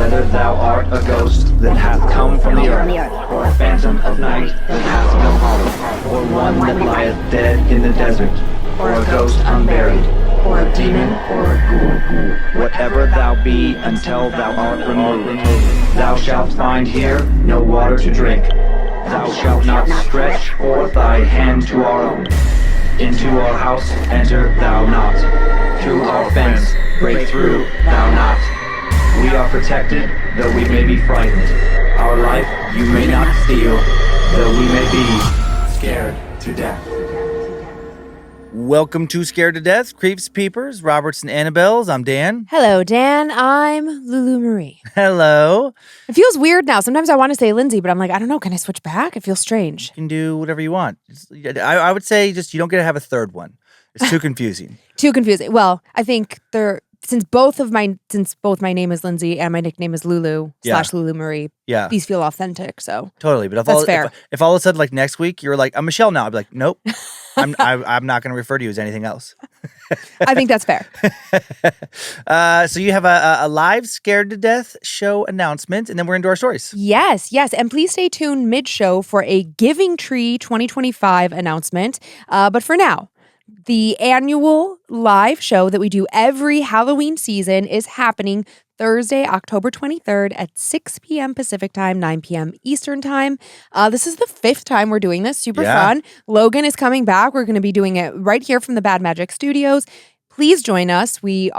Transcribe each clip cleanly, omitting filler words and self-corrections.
Whether thou art a ghost that hath come from the earth, or a phantom of night that hath no home, or one that lieth dead in the desert, or a ghost unburied, or a demon, or a ghoul, whatever thou be until thou art removed, thou shalt find here no water to drink. Thou shalt not stretch forth thy hand to our own. Into our house enter thou not. Through our fence break through thou not. We are protected, though we may be frightened. Our life you may not steal, though we may be scared to death. Welcome to Scared to Death, Creeps, Peepers, Roberts, and Annabelles. I'm Dan. Hello, Dan. I'm Lulu Marie. Hello. It feels weird now. Sometimes I want to say Lynze, but I'm like, I don't know. Can I switch back? It feels strange. You can do whatever you want. I would say just you don't get to have a third one. It's too confusing. Too confusing. Well, I think since both my name is Lynze and my nickname is Lulu / Lulu Marie. Yeah. These feel authentic. So totally. But if all of a sudden, like next week, you're like, I'm Michelle now, I'd be like, nope. I'm not going to refer to you as anything else. I think that's fair. So you have a live Scared to Death show announcement, and then we're into our stories. Yes. And please stay tuned mid-show for a Giving Tree 2025 announcement. But for now, the annual live show that we do every Halloween season is happening Thursday, October 23rd at 6 p.m. Pacific time, 9 p.m. Eastern time. This is the 5th time we're doing this. Super fun. Logan is coming back. We're going to be doing it right here from the Bad Magic Studios. Please join us. We've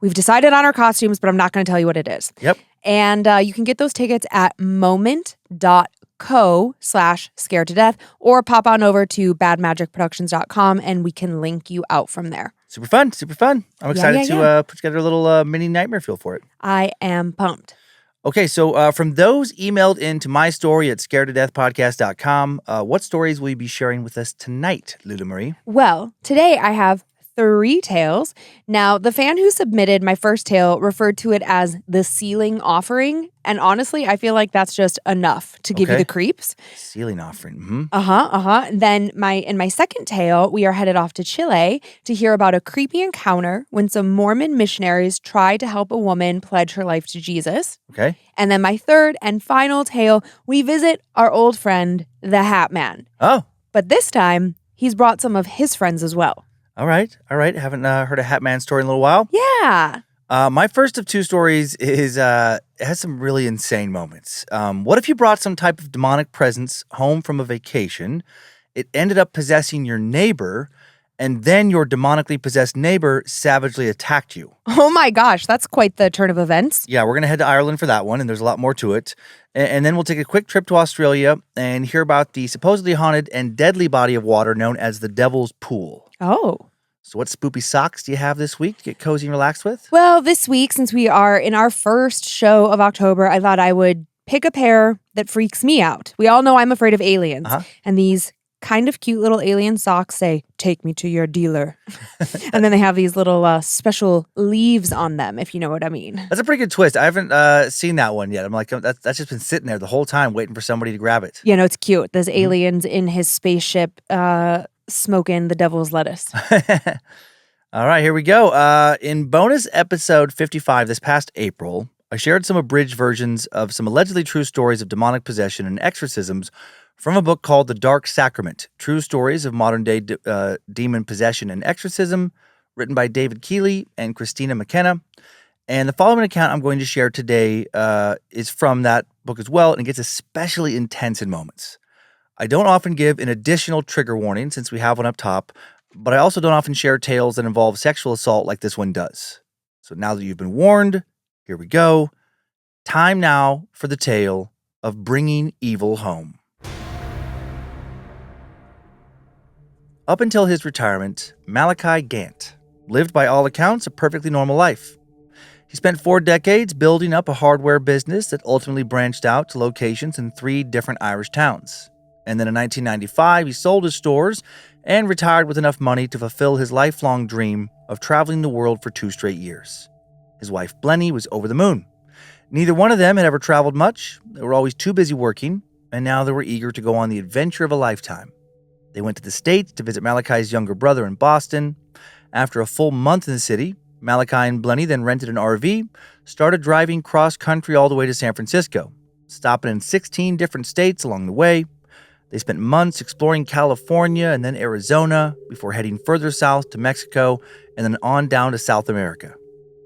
decided on our costumes, but I'm not going to tell you what it is. Yep. And you can get those tickets at moment.co/scared to death or pop on over to badmagicproductions.com and we can link you out from there. Super fun. I'm excited to put together a little mini nightmare feel for it. I am pumped. Okay, so from those emailed into my story at scaredtodeathpodcast.com, what stories will you be sharing with us tonight, Lulu Marie? Well, today I have 3 tales. Now, the fan who submitted my first tale referred to it as the ceiling offering. And honestly, I feel like that's just enough to give you the creeps. Ceiling offering. Then in my second tale, we are headed off to Chile to hear about a creepy encounter when some Mormon missionaries tried to help a woman pledge her life to Jesus. Okay. And then my third and final tale, we visit our old friend, the Hat Man. Oh. But this time, he's brought some of his friends as well. All right. Haven't heard a Hat Man story in a little while. Yeah. My first of 2 stories is it has some really insane moments. What if you brought some type of demonic presence home from a vacation? It ended up possessing your neighbor, and then your demonically possessed neighbor savagely attacked you. Oh my gosh, that's quite the turn of events. Yeah, we're going to head to Ireland for that one, and there's a lot more to it. And then we'll take a quick trip to Australia and hear about the supposedly haunted and deadly body of water known as the Devil's Pool. Oh. So what spoopy socks do you have this week to get cozy and relaxed with? Well, this week, since we are in our first show of October, I thought I would pick a pair that freaks me out. We all know I'm afraid of aliens. And these kind of cute little alien socks say, "Take me to your dealer." And then they have these little special leaves on them, if you know what I mean. That's a pretty good twist. I haven't seen that one yet. I'm like, that's just been sitting there the whole time waiting for somebody to grab it. Yeah, no, it's cute. There's aliens in his spaceship smoking the devil's lettuce. All right, here we go. In bonus episode 55 this past April, I shared some abridged versions of some allegedly true stories of demonic possession and exorcisms from a book called The Dark Sacrament, True Stories of Modern-Day Demon Possession and Exorcism, written by David Keeley and Christina McKenna. And the following account I'm going to share today is from that book as well, and it gets especially intense in moments. I don't often give an additional trigger warning since we have one up top, but I also don't often share tales that involve sexual assault like this one does. So now that you've been warned, here we go. Time now for the tale of bringing evil home. Up until his retirement, Malachi Gant lived by all accounts a perfectly normal life. He spent 4 decades building up a hardware business that ultimately branched out to locations in 3 different Irish towns. And then in 1995, he sold his stores and retired with enough money to fulfill his lifelong dream of traveling the world for 2 straight years. His wife, Blenny, was over the moon. Neither one of them had ever traveled much. They were always too busy working, and now they were eager to go on the adventure of a lifetime. They went to the States to visit Malachi's younger brother in Boston. After a full month in the city, Malachi and Blenny then rented an RV, started driving cross-country all the way to San Francisco, stopping in 16 different states along the way. They spent months exploring California and then Arizona before heading further south to Mexico and then on down to South America.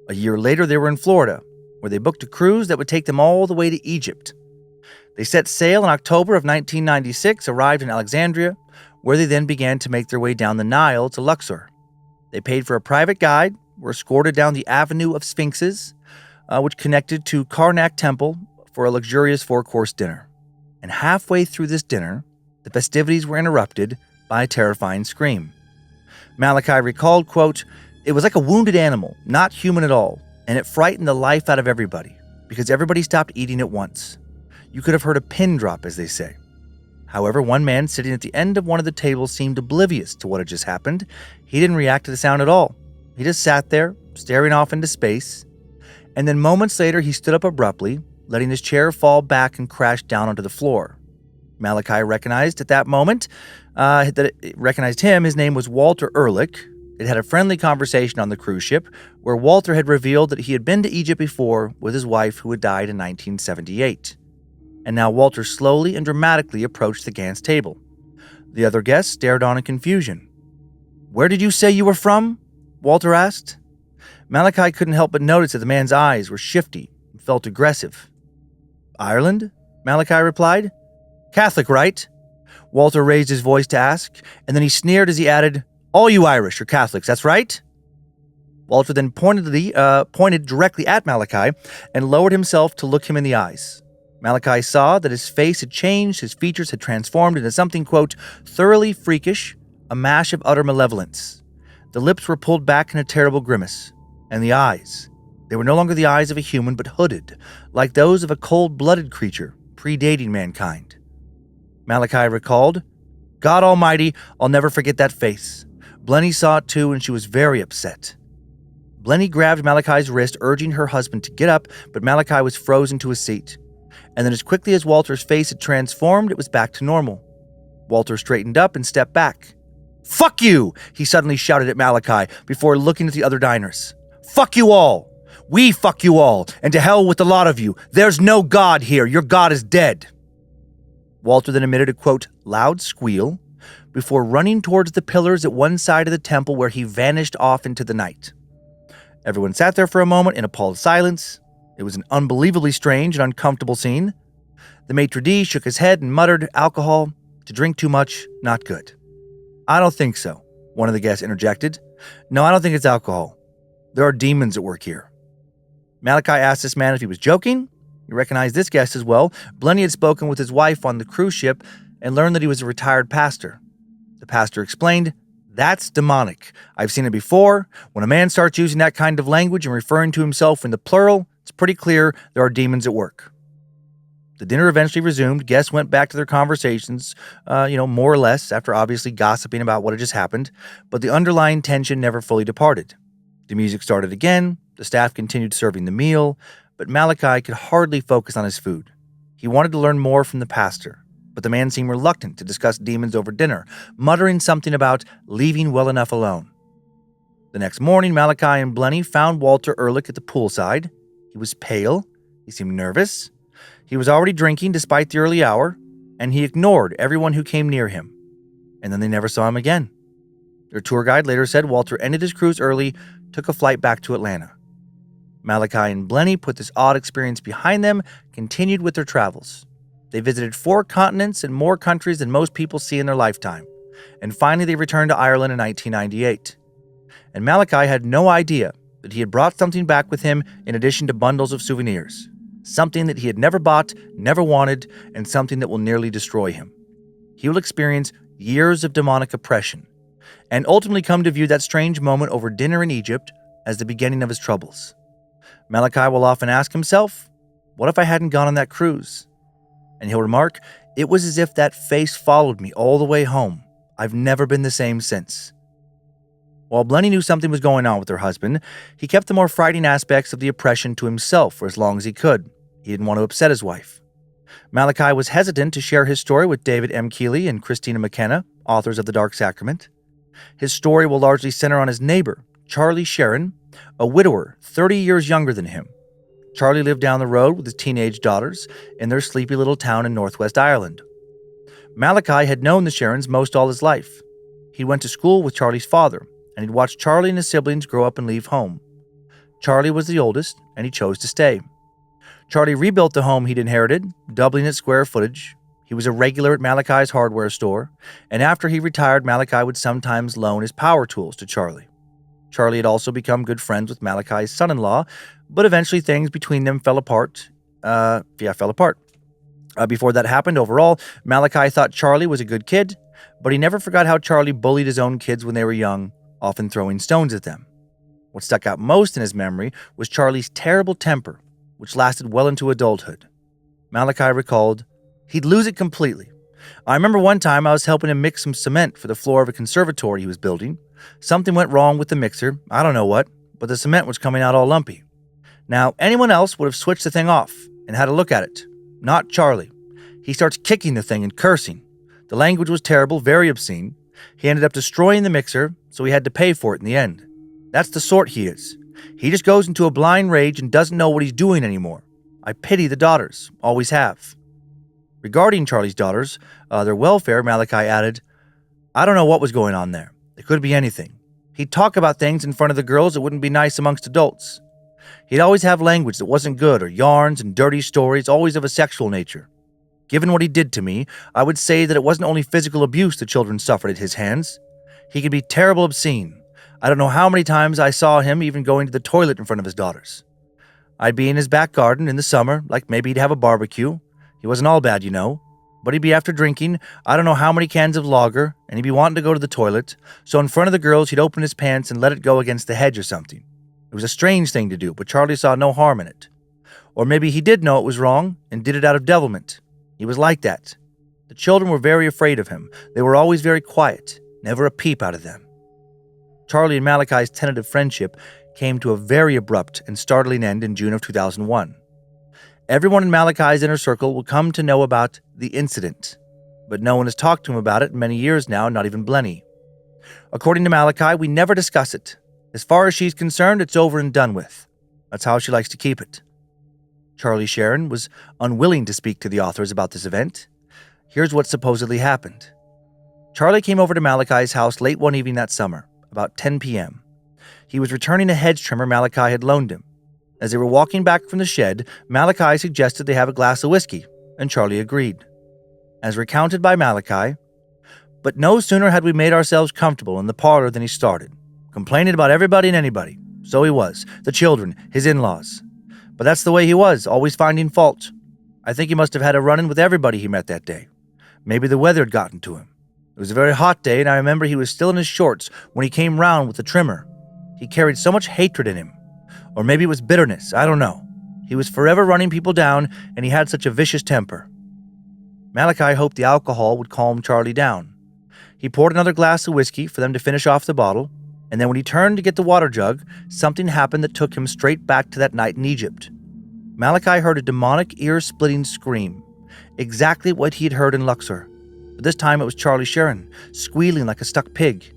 A year later, they were in Florida, where they booked a cruise that would take them all the way to Egypt. They set sail in October of 1996, arrived in Alexandria, where they then began to make their way down the Nile to Luxor. They paid for a private guide, were escorted down the Avenue of Sphinxes, which connected to Karnak Temple for a luxurious 4-course dinner. And halfway through this dinner, the festivities were interrupted by a terrifying scream. Malachi recalled, quote, "It was like a wounded animal, not human at all, and it frightened the life out of everybody, because everybody stopped eating at once. You could have heard a pin drop, as they say." However, one man sitting at the end of one of the tables seemed oblivious to what had just happened. He didn't react to the sound at all. He just sat there, staring off into space, and then moments later he stood up abruptly, letting his chair fall back and crash down onto the floor. Malachi recognized at that moment that it recognized him. His name was Walter Ehrlich. It had a friendly conversation on the cruise ship where Walter had revealed that he had been to Egypt before with his wife who had died in 1978. And now Walter slowly and dramatically approached the Gans table. The other guests stared on in confusion. "Where did you say you were from?" Walter asked. Malachi couldn't help but notice that the man's eyes were shifty and felt aggressive. "Ireland?" Malachi replied. "Catholic, right?" Walter raised his voice to ask, and then he sneered as he added, "All you Irish are Catholics, that's right?" Walter then pointed directly at Malachi and lowered himself to look him in the eyes. Malachi saw that his face had changed, his features had transformed into something, quote, "thoroughly freakish, a mash of utter malevolence." The lips were pulled back in a terrible grimace, and the eyes, they were no longer the eyes of a human, but hooded, like those of a cold-blooded creature predating mankind. Malachi recalled, "God Almighty, I'll never forget that face. Blenny saw it too, and she was very upset." Blenny grabbed Malachi's wrist, urging her husband to get up, but Malachi was frozen to his seat. And then as quickly as Walter's face had transformed, it was back to normal. Walter straightened up and stepped back. "Fuck you!" he suddenly shouted at Malachi before looking at the other diners. "Fuck you all! We fuck you all, and to hell with the lot of you. There's no God here. Your God is dead." Walter then emitted a, quote, "loud squeal," before running towards the pillars at one side of the temple where he vanished off into the night. Everyone sat there for a moment in appalled silence. It was an unbelievably strange and uncomfortable scene. The maitre d' shook his head and muttered, "Alcohol, to drink too much, not good." "I don't think so," one of the guests interjected. "No, I don't think it's alcohol. There are demons at work here." Malachi asked this man if he was joking. He recognized this guest as well. Blenny had spoken with his wife on the cruise ship and learned that he was a retired pastor. The pastor explained, "That's demonic. I've seen it before. When a man starts using that kind of language and referring to himself in the plural, it's pretty clear there are demons at work." The dinner eventually resumed. Guests went back to their conversations, more or less, after obviously gossiping about what had just happened, but the underlying tension never fully departed. The music started again, the staff continued serving the meal, but Malachi could hardly focus on his food. He wanted to learn more from the pastor, but the man seemed reluctant to discuss demons over dinner, muttering something about leaving well enough alone. The next morning, Malachi and Blenny found Walter Ehrlich at the poolside. He was pale, he seemed nervous. He was already drinking despite the early hour, and he ignored everyone who came near him. And then they never saw him again. Their tour guide later said Walter ended his cruise early, took a flight back to Atlanta. Malachi and Blenny put this odd experience behind them, continued with their travels. They visited 4 continents and more countries than most people see in their lifetime. And finally, they returned to Ireland in 1998. And Malachi had no idea that he had brought something back with him in addition to bundles of souvenirs. Something that he had never bought, never wanted, and something that will nearly destroy him. He will experience years of demonic oppression, and ultimately come to view that strange moment over dinner in Egypt as the beginning of his troubles. Malachi will often ask himself, "What if I hadn't gone on that cruise?" And he'll remark, "It was as if that face followed me all the way home. I've never been the same since." While Blenny knew something was going on with her husband, he kept the more frightening aspects of the oppression to himself for as long as he could. He didn't want to upset his wife. Malachi was hesitant to share his story with David M. Keeley and Christina McKenna, authors of The Dark Sacrament. His story will largely center on his neighbor, Charlie Sharon, a widower 30 years younger than him. Charlie lived down the road with his teenage daughters in their sleepy little town in Northwest Ireland. Malachi had known the Sharons most all his life. He went to school with Charlie's father, and he'd watched Charlie and his siblings grow up and leave home. Charlie was the oldest, and he chose to stay. Charlie rebuilt the home he'd inherited, doubling its square footage. He was a regular at Malachi's hardware store, and after he retired, Malachi would sometimes loan his power tools to Charlie. Charlie had also become good friends with Malachi's son-in-law, but eventually things between them fell apart. Before that happened, overall, Malachi thought Charlie was a good kid, but he never forgot how Charlie bullied his own kids when they were young, often throwing stones at them. What stuck out most in his memory was Charlie's terrible temper, which lasted well into adulthood. Malachi recalled, "He'd lose it completely. I remember one time I was helping him mix some cement for the floor of a conservatory he was building. Something went wrong with the mixer, I don't know what, but the cement was coming out all lumpy. Now, anyone else would have switched the thing off and had a look at it. Not Charlie. He starts kicking the thing and cursing. The language was terrible, very obscene. He ended up destroying the mixer, so he had to pay for it in the end. That's the sort he is. He just goes into a blind rage and doesn't know what he's doing anymore. I pity the daughters, always have." Regarding Charlie's daughters, their welfare, Malachi added, "I don't know what was going on there. It could be anything. He'd talk about things in front of the girls that wouldn't be nice amongst adults. He'd always have language that wasn't good, or yarns and dirty stories, always of a sexual nature. Given what he did to me, I would say that it wasn't only physical abuse the children suffered at his hands. He could be terrible obscene. I don't know how many times I saw him even going to the toilet in front of his daughters. I'd be in his back garden in the summer, like maybe he'd have a barbecue. He wasn't all bad, you know. But he'd be after drinking, I don't know how many cans of lager, and he'd be wanting to go to the toilet, so in front of the girls he'd open his pants and let it go against the hedge or something. It was a strange thing to do, but Charlie saw no harm in it. Or maybe he did know it was wrong and did it out of devilment. He was like that. The children were very afraid of him. They were always very quiet, never a peep out of them." Charlie and Malachi's tentative friendship came to a very abrupt and startling end in June of 2001. Everyone in Malachi's inner circle will come to know about the incident, but no one has talked to him about it in many years now, not even Blenny. According to Malachi, we never discuss it. As far as she's concerned, it's over and done with. That's how she likes to keep it. Charlie Sharon was unwilling to speak to the authors about this event. Here's what supposedly happened. Charlie came over to Malachi's house late one evening that summer, about 10 p.m. He was returning a hedge trimmer Malachi had loaned him. As they were walking back from the shed, Malachi suggested they have a glass of whiskey, and Charlie agreed. As recounted by Malachi, "But no sooner had we made ourselves comfortable in the parlor than he started, complaining about everybody and anybody. So he was, the children, his in-laws. But that's the way he was, always finding fault. I think he must have had a run-in with everybody he met that day. Maybe the weather had gotten to him. It was a very hot day, and I remember he was still in his shorts when he came round with the trimmer. He carried so much hatred in him. Or maybe it was bitterness, I don't know. He was forever running people down, and he had such a vicious temper." Malachi hoped the alcohol would calm Charlie down. He poured another glass of whiskey for them to finish off the bottle, and then when he turned to get the water jug, something happened that took him straight back to that night in Egypt. Malachi heard a demonic, ear-splitting scream, exactly what he had heard in Luxor. But this time it was Charlie Sharon, squealing like a stuck pig.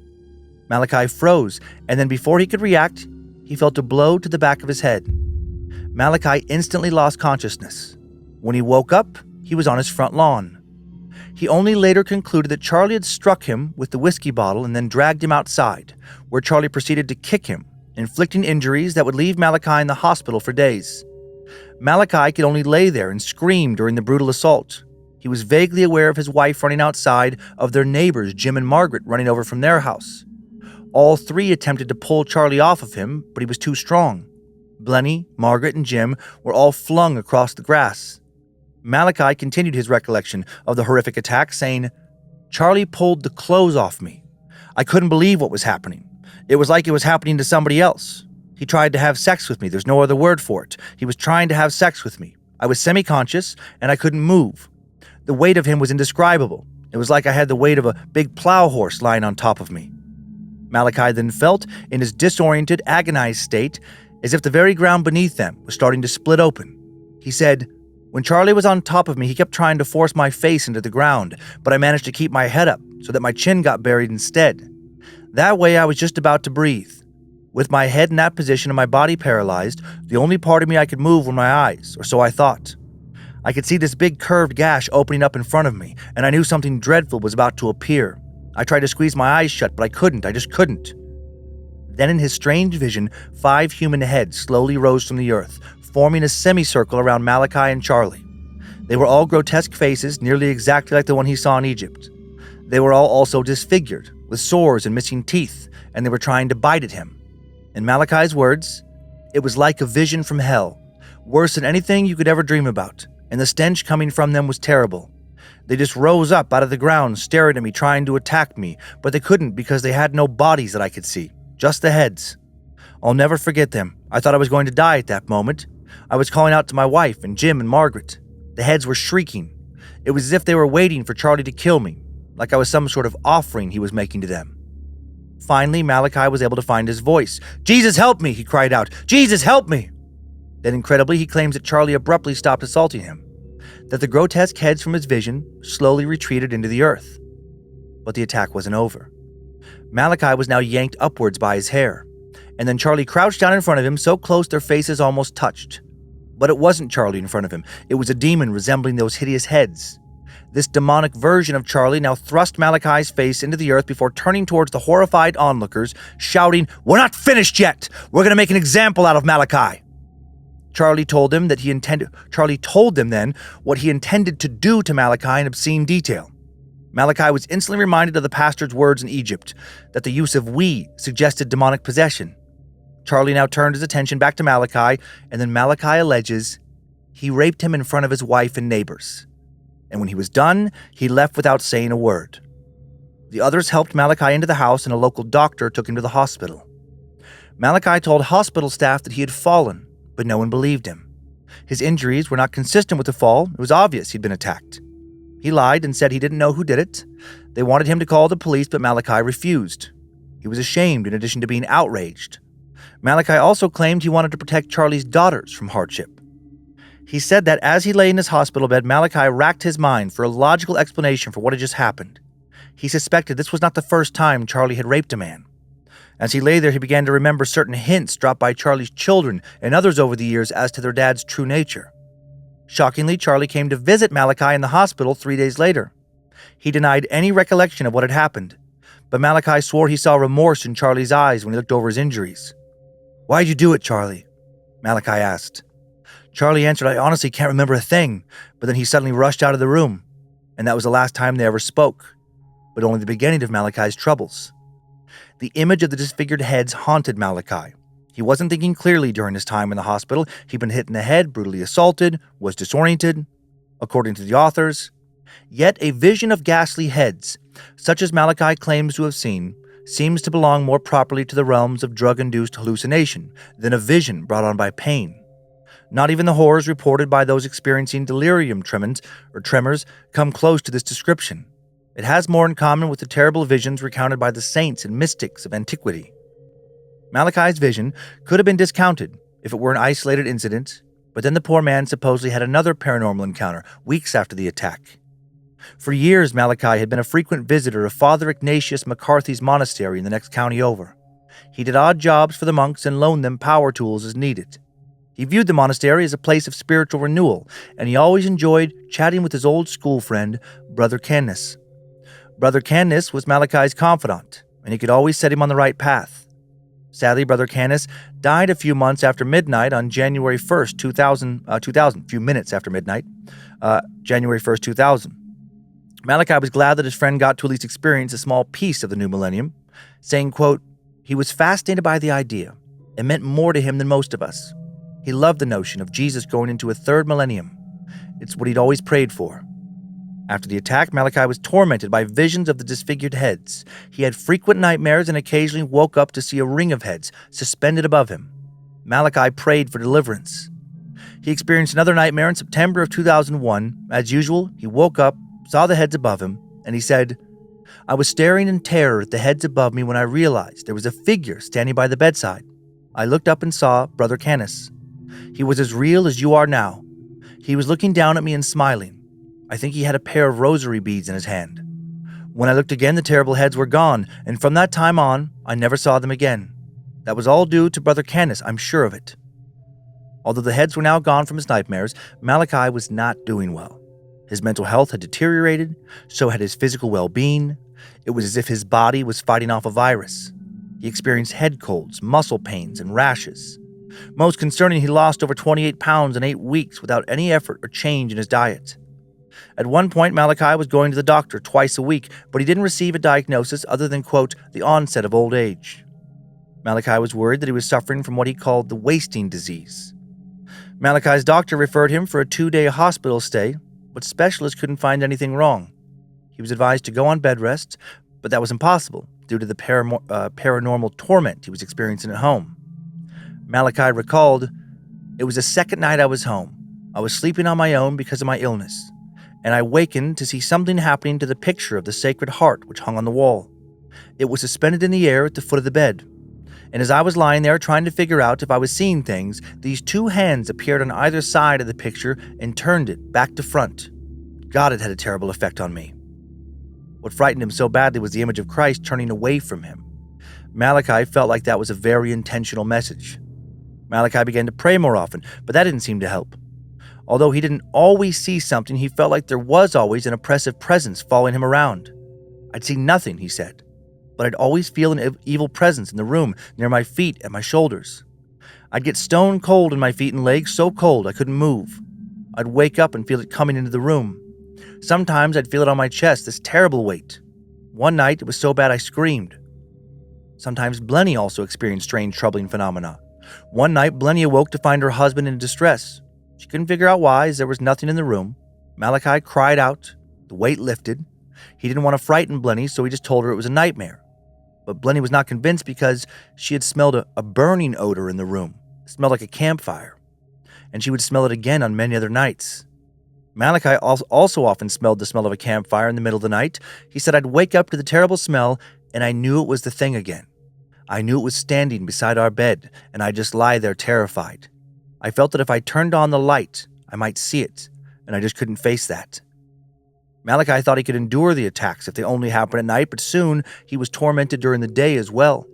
Malachi froze, and then before he could react, he felt a blow to the back of his head. Malachi instantly lost consciousness. When he woke up, he was on his front lawn. He only later concluded that Charlie had struck him with the whiskey bottle and then dragged him outside, where Charlie proceeded to kick him, inflicting injuries that would leave Malachi in the hospital for days. Malachi could only lay there and scream during the brutal assault. He was vaguely aware of his wife running outside, of their neighbors, Jim and Margaret, running over from their house. All three attempted to pull Charlie off of him, but he was too strong. Blenny, Margaret, and Jim were all flung across the grass. Malachi continued his recollection of the horrific attack, saying, "Charlie pulled the clothes off me. I couldn't believe what was happening. It was like it was happening to somebody else. He tried to have sex with me. There's no other word for it. He was trying to have sex with me. I was semi-conscious, and I couldn't move. The weight of him was indescribable. It was like I had the weight of a big plow horse lying on top of me." Malachi then felt, in his disoriented, agonized state, as if the very ground beneath them was starting to split open. He said, "When Charlie was on top of me, he kept trying to force my face into the ground, but I managed to keep my head up so that my chin got buried instead. That way I was just about to breathe. With my head in that position and my body paralyzed, the only part of me I could move were my eyes, or so I thought. I could see this big curved gash opening up in front of me, and I knew something dreadful was about to appear. I tried to squeeze my eyes shut, but I couldn't. I just couldn't. Then in his strange vision, 5 human heads slowly rose from the earth, forming a semicircle around Malachi and Charlie. They were all grotesque faces, nearly exactly like the one he saw in Egypt. They were all also disfigured, with sores and missing teeth, and they were trying to bite at him. In Malachi's words, it was like a vision from hell, worse than anything you could ever dream about, and the stench coming from them was terrible. They just rose up out of the ground, staring at me, trying to attack me, but they couldn't because they had no bodies that I could see, just the heads. I'll never forget them. I thought I was going to die at that moment. I was calling out to my wife and Jim and Margaret. The heads were shrieking. It was as if they were waiting for Charlie to kill me, like I was some sort of offering he was making to them. Finally, Malachi was able to find his voice. "Jesus, help me!" he cried out. "Jesus, help me!" Then incredibly, he claims that Charlie abruptly stopped assaulting him, that the grotesque heads from his vision slowly retreated into the earth. But the attack wasn't over. Malachi was now yanked upwards by his hair, and then Charlie crouched down in front of him so close their faces almost touched. But it wasn't Charlie in front of him. It was a demon resembling those hideous heads. This demonic version of Charlie now thrust Malachi's face into the earth before turning towards the horrified onlookers, shouting, "We're not finished yet! We're going to make an example out of Malachi!" Charlie told them then what he intended to do to Malachi in obscene detail. Malachi was instantly reminded of the pastor's words in Egypt, that the use of "we" suggested demonic possession. Charlie now turned his attention back to Malachi, and then Malachi alleges he raped him in front of his wife and neighbors. And when he was done, he left without saying a word. The others helped Malachi into the house, and a local doctor took him to the hospital. Malachi told hospital staff that he had fallen, but no one believed him. His injuries were not consistent with the fall. It was obvious he'd been attacked. He lied and said he didn't know who did it. They wanted him to call the police, but Malachi refused. He was ashamed in addition to being outraged. Malachi also claimed he wanted to protect Charlie's daughters from hardship. He said that as he lay in his hospital bed, Malachi racked his mind for a logical explanation for what had just happened. He suspected this was not the first time Charlie had raped a man. As he lay there, he began to remember certain hints dropped by Charlie's children and others over the years as to their dad's true nature. Shockingly, Charlie came to visit Malachi in the hospital 3 days later. He denied any recollection of what had happened, but Malachi swore he saw remorse in Charlie's eyes when he looked over his injuries. "Why'd you do it, Charlie?" Malachi asked. Charlie answered, "I honestly can't remember a thing," but then he suddenly rushed out of the room, and that was the last time they ever spoke, but only the beginning of Malachi's troubles. The image of the disfigured heads haunted Malachi. He wasn't thinking clearly during his time in the hospital. He'd been hit in the head, brutally assaulted, was disoriented, according to the authors. Yet a vision of ghastly heads, such as Malachi claims to have seen, seems to belong more properly to the realms of drug-induced hallucination than a vision brought on by pain. Not even the horrors reported by those experiencing delirium tremors come close to this description. It has more in common with the terrible visions recounted by the saints and mystics of antiquity. Malachi's vision could have been discounted if it were an isolated incident, but then the poor man supposedly had another paranormal encounter weeks after the attack. For years, Malachi had been a frequent visitor of Father Ignatius McCarthy's monastery in the next county over. He did odd jobs for the monks and loaned them power tools as needed. He viewed the monastery as a place of spiritual renewal, and he always enjoyed chatting with his old school friend, Brother Candace. Brother Candace was Malachi's confidant, and he could always set him on the right path. Sadly, Brother Candace died a few months after midnight on January 1st, 2000, few minutes after midnight, January 1st, 2000. Malachi was glad that his friend got to at least experience a small piece of the new millennium, saying, quote, "He was fascinated by the idea. It meant more to him than most of us. He loved the notion of Jesus going into a third millennium. It's what he'd always prayed for." After the attack, Malachi was tormented by visions of the disfigured heads. He had frequent nightmares and occasionally woke up to see a ring of heads suspended above him. Malachi prayed for deliverance. He experienced another nightmare in September of 2001. As usual, he woke up, saw the heads above him, and he said, "I was staring in terror at the heads above me when I realized there was a figure standing by the bedside. I looked up and saw Brother Candace. He was as real as you are now. He was looking down at me and smiling. I think he had a pair of rosary beads in his hand. When I looked again, the terrible heads were gone, and from that time on, I never saw them again. That was all due to Brother Canis, I'm sure of it. Although the heads were now gone from his nightmares, Malachi was not doing well. His mental health had deteriorated, so had his physical well-being. It was as if his body was fighting off a virus. He experienced head colds, muscle pains, and rashes. Most concerning, he lost over 28 pounds in 8 weeks without any effort or change in his diet. At one point, Malachi was going to the doctor twice a week, but he didn't receive a diagnosis other than, quote, the onset of old age. Malachi was worried that he was suffering from what he called the wasting disease. Malachi's doctor referred him for a 2-day hospital stay, but specialists couldn't find anything wrong. He was advised to go on bed rest, but that was impossible due to the paranormal torment he was experiencing at home. Malachi recalled, "It was the second night I was home. I was sleeping on my own because of my illness, and I wakened to see something happening to the picture of the Sacred Heart which hung on the wall. It was suspended in the air at the foot of the bed. And as I was lying there trying to figure out if I was seeing things, these 2 hands appeared on either side of the picture and turned it back to front. God, it had a terrible effect on me." What frightened him so badly was the image of Christ turning away from him. Malachi felt like that was a very intentional message. Malachi began to pray more often, but that didn't seem to help. Although he didn't always see something, he felt like there was always an oppressive presence following him around. "I'd see nothing," he said, "but I'd always feel an evil presence in the room, near my feet and my shoulders. I'd get stone cold in my feet and legs, so cold I couldn't move. I'd wake up and feel it coming into the room. Sometimes I'd feel it on my chest, this terrible weight. One night it was so bad I screamed." Sometimes Blenny also experienced strange, troubling phenomena. One night, Blenny awoke to find her husband in distress. She couldn't figure out why, as there was nothing in the room. Malachi cried out. The weight lifted. He didn't want to frighten Blenny, so he just told her it was a nightmare. But Blenny was not convinced because she had smelled a burning odor in the room. It smelled like a campfire. And she would smell it again on many other nights. Malachi also often smelled the smell of a campfire in the middle of the night. He said, "I'd wake up to the terrible smell, and I knew it was the thing again. I knew it was standing beside our bed, and I'd just lie there terrified. I felt that if I turned on the light, I might see it, and I just couldn't face that." Malachi thought he could endure the attacks if they only happened at night, but soon he was tormented during the day as well.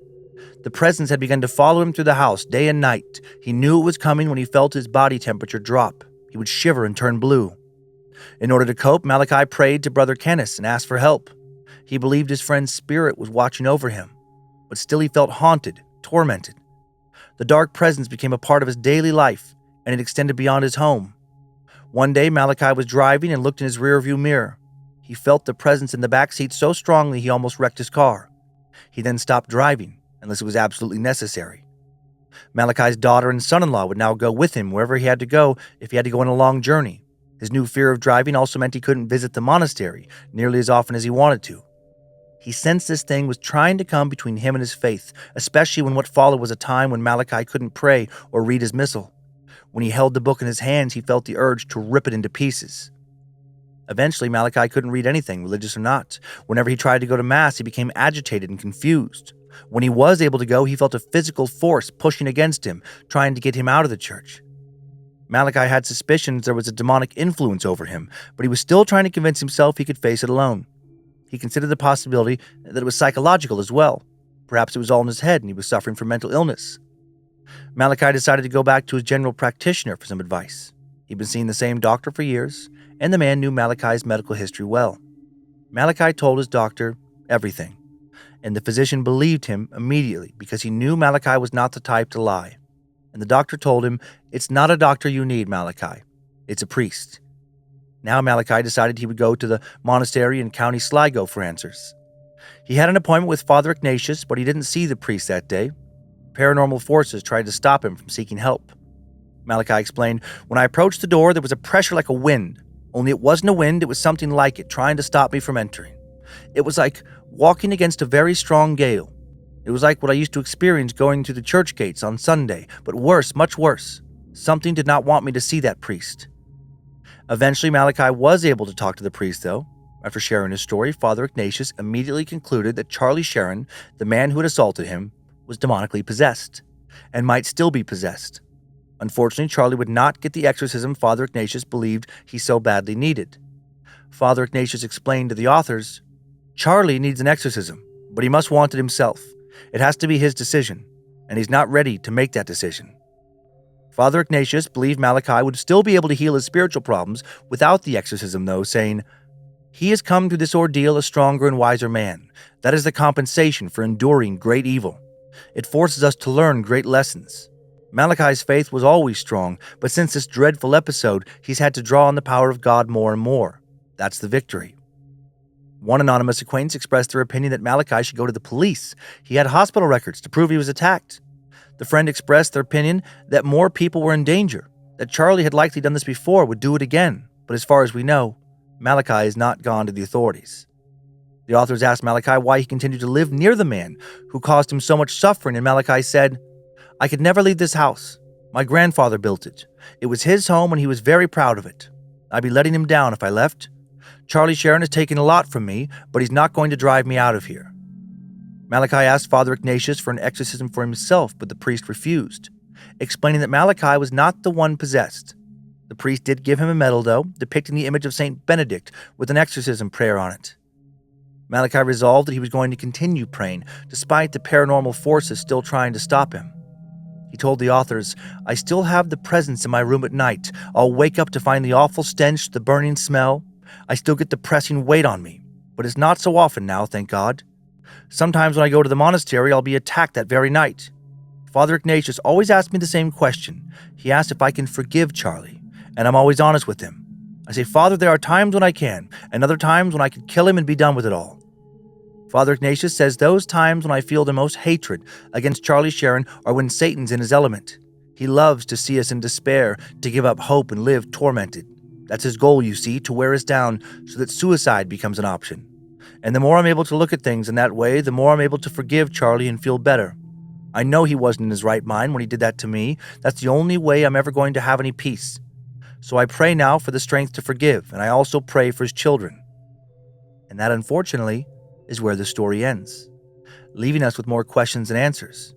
The presence had begun to follow him through the house day and night. He knew it was coming when he felt his body temperature drop. He would shiver and turn blue. In order to cope, Malachi prayed to Brother Canis and asked for help. He believed his friend's spirit was watching over him, but still he felt haunted, tormented. The dark presence became a part of his daily life, and it extended beyond his home. One day, Malachi was driving and looked in his rearview mirror. He felt the presence in the back seat so strongly he almost wrecked his car. He then stopped driving, unless it was absolutely necessary. Malachi's daughter and son-in-law would now go with him wherever he had to go if he had to go on a long journey. His new fear of driving also meant he couldn't visit the monastery nearly as often as he wanted to. He sensed this thing was trying to come between him and his faith, especially when what followed was a time when Malachi couldn't pray or read his missal. When he held the book in his hands, he felt the urge to rip it into pieces. Eventually, Malachi couldn't read anything, religious or not. Whenever he tried to go to Mass, he became agitated and confused. When he was able to go, he felt a physical force pushing against him, trying to get him out of the church. Malachi had suspicions there was a demonic influence over him, but he was still trying to convince himself he could face it alone. He considered the possibility that it was psychological as well. Perhaps it was all in his head and he was suffering from mental illness. Malachi decided to go back to his general practitioner for some advice. He'd been seeing the same doctor for years, and the man knew Malachi's medical history well. Malachi told his doctor everything, and the physician believed him immediately because he knew Malachi was not the type to lie. And the doctor told him, "It's not a doctor you need, Malachi. It's a priest." Now Malachi decided he would go to the monastery in County Sligo for answers. He had an appointment with Father Ignatius, but he didn't see the priest that day. Paranormal forces tried to stop him from seeking help. Malachi explained, "When I approached the door, there was a pressure like a wind. Only it wasn't a wind, it was something like it, trying to stop me from entering. It was like walking against a very strong gale. It was like what I used to experience going through the church gates on Sunday, but worse, much worse. Something did not want me to see that priest." Eventually, Malachi was able to talk to the priest, though. After sharing his story, Father Ignatius immediately concluded that Charlie Sharon, the man who had assaulted him, was demonically possessed, and might still be possessed. Unfortunately, Charlie would not get the exorcism Father Ignatius believed he so badly needed. Father Ignatius explained to the authors, "Charlie needs an exorcism, but he must want it himself. It has to be his decision, and he's not ready to make that decision. Father Ignatius believed Malachi would still be able to heal his spiritual problems without the exorcism, though, saying, "He has come through this ordeal a stronger and wiser man. That is the compensation for enduring great evil. It forces us to learn great lessons. Malachi's faith was always strong, but since this dreadful episode, he's had to draw on the power of God more and more. That's the victory." One anonymous acquaintance expressed their opinion that Malachi should go to the police. He had hospital records to prove he was attacked. The friend expressed their opinion that more people were in danger, that Charlie had likely done this before, would do it again, but as far as we know, Malachi has not gone to the authorities. The authors asked Malachi why he continued to live near the man who caused him so much suffering, and Malachi said, "I could never leave this house. My grandfather built it. It was his home and he was very proud of it. I'd be letting him down if I left. Charlie Sharon has taken a lot from me, but he's not going to drive me out of here." Malachi asked Father Ignatius for an exorcism for himself, but the priest refused, explaining that Malachi was not the one possessed. The priest did give him a medal, though, depicting the image of St. Benedict with an exorcism prayer on it. Malachi resolved that he was going to continue praying, despite the paranormal forces still trying to stop him. He told the authors, "I still have the presence in my room at night. I'll wake up to find the awful stench, the burning smell. I still get the pressing weight on me, but it's not so often now, thank God. Sometimes when I go to the monastery, I'll be attacked that very night. Father Ignatius always asks me the same question. He asks if I can forgive Charlie, and I'm always honest with him. I say, 'Father, there are times when I can, and other times when I could kill him and be done with it all.' Father Ignatius says those times when I feel the most hatred against Charlie Sharon are when Satan's in his element. He loves to see us in despair, to give up hope and live tormented. That's his goal, you see, to wear us down so that suicide becomes an option. And the more I'm able to look at things in that way, the more I'm able to forgive Charlie and feel better. I know he wasn't in his right mind when he did that to me. That's the only way I'm ever going to have any peace. So I pray now for the strength to forgive, and I also pray for his children." And that, unfortunately, is where the story ends, leaving us with more questions than answers.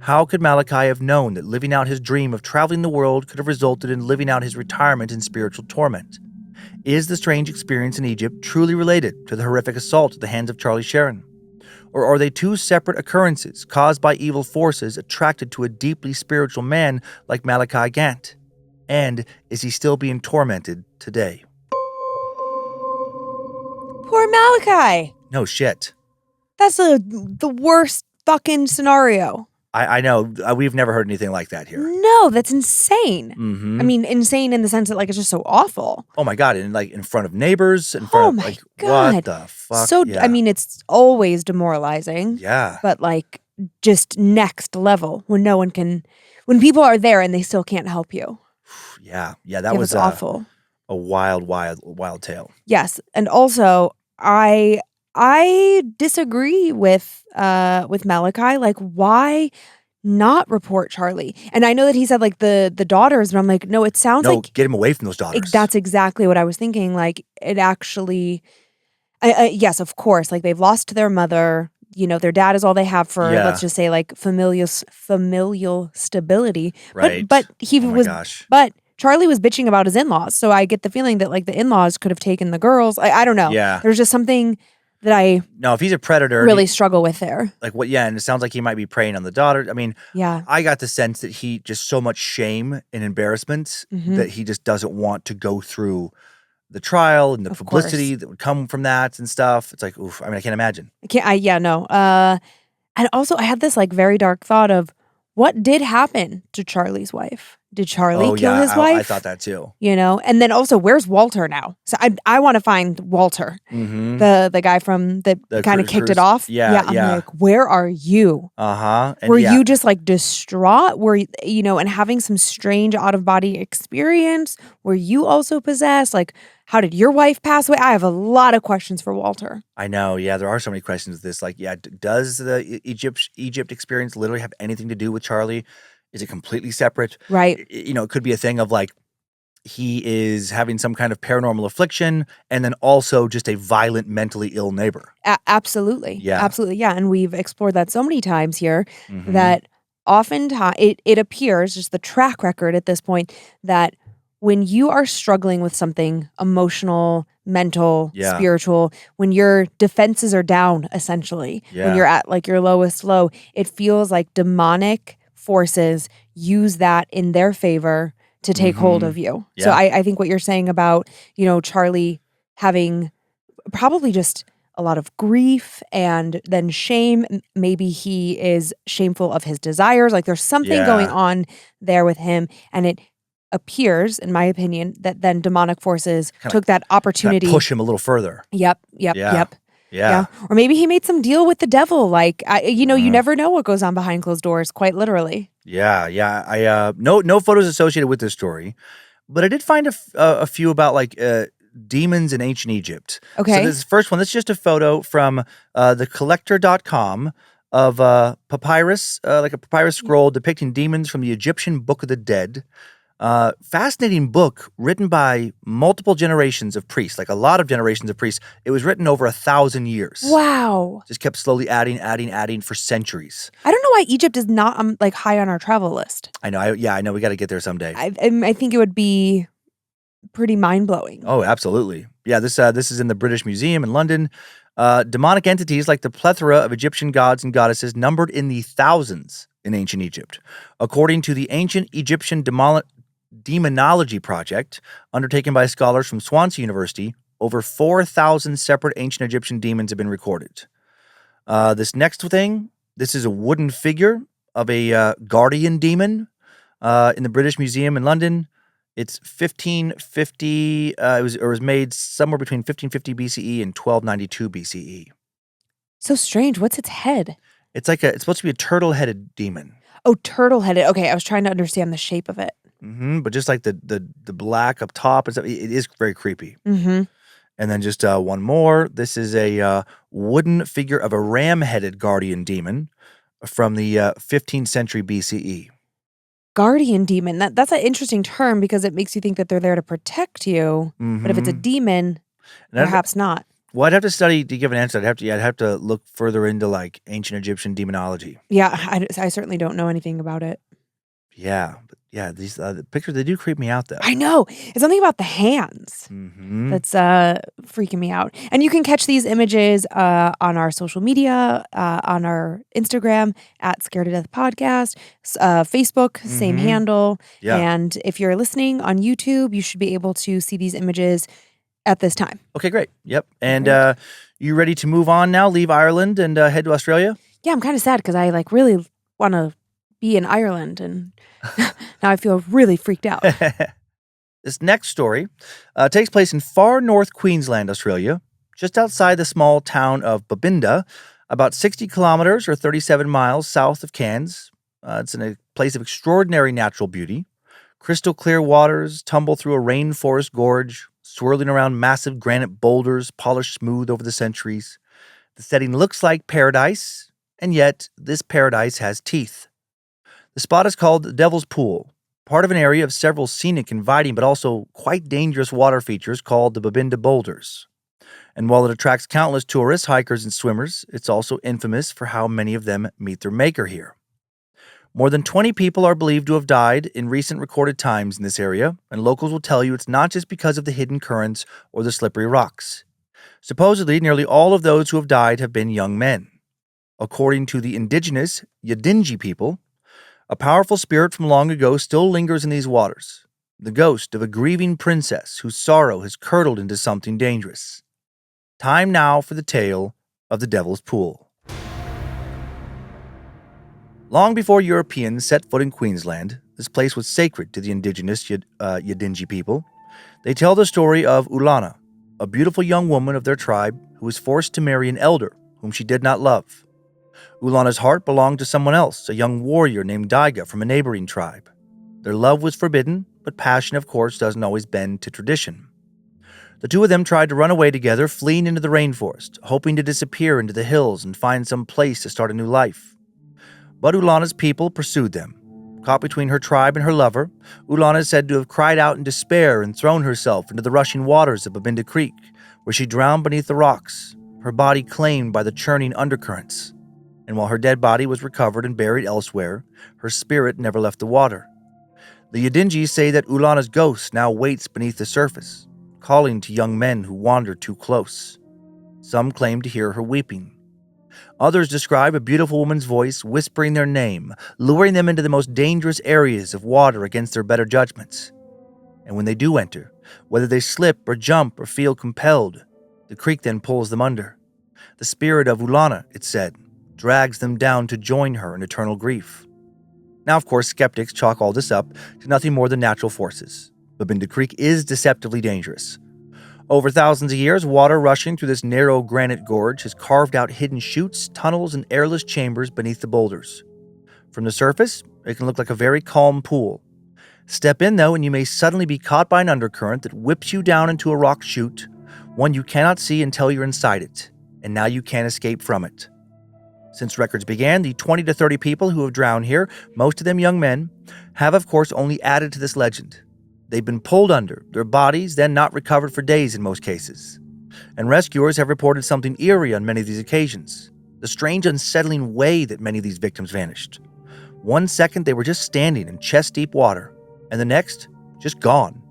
How could Malachi have known that living out his dream of traveling the world could have resulted in living out his retirement in spiritual torment? Is the strange experience in Egypt truly related to the horrific assault at the hands of Charlie Sharon? Or are they two separate occurrences caused by evil forces attracted to a deeply spiritual man like Malachi Gant? And is he still being tormented today? Poor Malachi. No shit. That's the worst fucking scenario. I know. We've never heard anything like that here. No, that's insane. Mm-hmm. I mean, insane in the sense that, like, it's just so awful. Oh my God. And like in front of neighbors, in front of, like, God. What the fuck? So, Yeah. I mean, it's always demoralizing. Yeah. But, like, just next level when no one can, when people are there and they still can't help you. Yeah. Yeah. That It was awful. a wild tale. Yes. And also, I disagree with Malachi. Like, why not report Charlie? And I know that he said, like, the daughters, but I'm like, no, it sounds No, like get him away from those daughters. that's exactly what I was thinking. Like, it actually, yes, of course, like, they've lost their mother. You know, their dad is all they have for, Yeah. let's just say, like, familial stability. Right. But he Oh my was, gosh. but Charlie was bitching about his in-laws. So I get the feeling that, like, the in-laws could have taken the girls. I don't know. Yeah. There's just something that I No, if he's a predator, really struggle with there. like what? Yeah, and it sounds like he might be preying on the daughter. I mean, Yeah. I got the sense that he just so much shame and embarrassment Mhm. that he just doesn't want to go through the trial and the Of publicity course. that would come from that and stuff. It's like, oof. I mean, I can't imagine. Yeah, no. And also I had this, like, very dark thought of what did happen to Charlie's wife? Did Charlie Oh kill yeah, his wife? I thought that too. You know, and then also, where's Walter now? So I want to find Walter, Mm-hmm. the guy from that The kind of cruise. kicked it off. Yeah, I'm yeah. like, where are you? Uh-huh. And Were yeah, you just, like, distraught? Were you know, and having some strange out of body experience? Were you also possessed? Like, how did your wife pass away? I have a lot of questions for Walter. I know. Yeah, there are so many questions with this. Like, yeah, does the Egypt experience literally have anything to do with Charlie? Is it completely separate? Right. You know, it could be a thing of like he is having some kind of paranormal affliction and then also just a violent, mentally ill neighbor. Absolutely. Yeah. Absolutely. Yeah. And we've explored that so many times here Mhm. that oftentimes it appears, just the track record at this point, that when you are struggling with something emotional, mental, Yeah. spiritual, when your defenses are down, essentially, when Yeah. you're at like your lowest low, it feels like demonic forces use that in their favor to take hold of you. So Yeah. I think what you're saying about, Charlie having probably just a lot of grief and then shame. Maybe he is shameful of his desires. Like there's something going Yeah. on there with him. And it appears, in my opinion, that then demonic forces Kinda took that opportunity. push him a little further. Yep. Yeah. Yeah. Or maybe he made some deal with the devil. Like, you Uh-huh. never know what goes on behind closed doors, quite literally. Yeah. I no photos associated with this story, but I did find a few about like demons in ancient Egypt. Okay. So this first one, that's just a photo from thecollector.com of papyrus, like a papyrus scroll depicting demons from the Egyptian Book of the Dead. Fascinating book written by multiple generations of priests, like a lot of generations of priests. It was written over 1,000 years. Wow. Just kept slowly adding for centuries. I don't know why Egypt is not like high on our travel list. I know. I know. We got to get there someday. I think it would be pretty mind-blowing. Oh, absolutely. Yeah, this is in the British Museum in London. Demonic entities like the plethora of Egyptian gods and goddesses numbered in the thousands in ancient Egypt. According to the Ancient Egyptian Demonology Project, undertaken by scholars from Swansea University, over 4,000 separate ancient Egyptian demons have been recorded. This next thing, this is a wooden figure of a guardian demon in the British Museum in London. It's 1550. It was made somewhere between 1550 BCE and 1292 BCE. So strange. What's its head? It's supposed to be a turtle-headed demon. Oh, turtle-headed. Okay, I was trying to understand the shape of it. But just like the black up top and stuff, it is very creepy. Mm-hmm. And then just one more. This is a wooden figure of a ram-headed guardian demon from the 15th century BCE. Guardian demon. That's an interesting term because it makes you think that they're there to protect you. But if it's a demon, perhaps not. Well, I'd have to study to give an answer. I'd have to look further into like ancient Egyptian demonology. Yeah, I certainly don't know anything about it. Yeah, but yeah, these the pictures, they do creep me out though. I know. It's something about the hands that's freaking me out. And you can catch these images on our social media, on our Instagram at Scared to Death Podcast, Facebook, same handle. Yeah. And if you're listening on YouTube, you should be able to see these images at this time. Okay, great. Yep. And you ready to move on now? Leave Ireland and head to Australia? Yeah, I'm kind of sad because I like really want to be in Ireland, and now I feel really freaked out. This next story takes place in far north Queensland, Australia, just outside the small town of Babinda, about 60 kilometers or 37 miles south of Cairns. It's in a place of extraordinary natural beauty. Crystal clear waters tumble through a rainforest gorge, swirling around massive granite boulders polished smooth over the centuries. The setting looks like paradise, and yet this paradise has teeth. The spot is called the Devil's Pool, part of an area of several scenic, inviting, but also quite dangerous water features called the Babinda Boulders. And while it attracts countless tourists, hikers, and swimmers, it's also infamous for how many of them meet their maker here. More than 20 people are believed to have died in recent recorded times in this area, and locals will tell you it's not just because of the hidden currents or the slippery rocks. Supposedly, nearly all of those who have died have been young men. According to the indigenous Yidinji people, a powerful spirit from long ago still lingers in these waters, the ghost of a grieving princess whose sorrow has curdled into something dangerous. Time now for the tale of the Devil's Pool. Long before Europeans set foot in Queensland, this place was sacred to the indigenous Yidinji people. They tell the story of Ulana, a beautiful young woman of their tribe who was forced to marry an elder whom she did not love. Ulana's heart belonged to someone else, a young warrior named Daiga from a neighboring tribe. Their love was forbidden, but passion, of course, doesn't always bend to tradition. The two of them tried to run away together, fleeing into the rainforest, hoping to disappear into the hills and find some place to start a new life. But Ulana's people pursued them. Caught between her tribe and her lover, Ulana is said to have cried out in despair and thrown herself into the rushing waters of Babinda Creek, where she drowned beneath the rocks, her body claimed by the churning undercurrents. And while her dead body was recovered and buried elsewhere, her spirit never left the water. The Yidinji say that Ulana's ghost now waits beneath the surface, calling to young men who wandered too close. Some claimed to hear her weeping. Others describe a beautiful woman's voice whispering their name, luring them into the most dangerous areas of water against their better judgments. And when they do enter, whether they slip or jump or feel compelled, the creek then pulls them under. The spirit of Ulana, it said, drags them down to join her in eternal grief. Now, of course, skeptics chalk all this up to nothing more than natural forces. Babinda Creek is deceptively dangerous. Over thousands of years, water rushing through this narrow granite gorge has carved out hidden chutes, tunnels, and airless chambers beneath the boulders. From the surface, it can look like a very calm pool. Step in, though, and you may suddenly be caught by an undercurrent that whips you down into a rock chute, one you cannot see until you're inside it, and now you can't escape from it. Since records began, the 20 to 30 people who have drowned here, most of them young men, have of course only added to this legend. They've been pulled under, their bodies then not recovered for days in most cases. And rescuers have reported something eerie on many of these occasions, the strange unsettling way that many of these victims vanished. One second they were just standing in chest-deep water, and the next, just gone,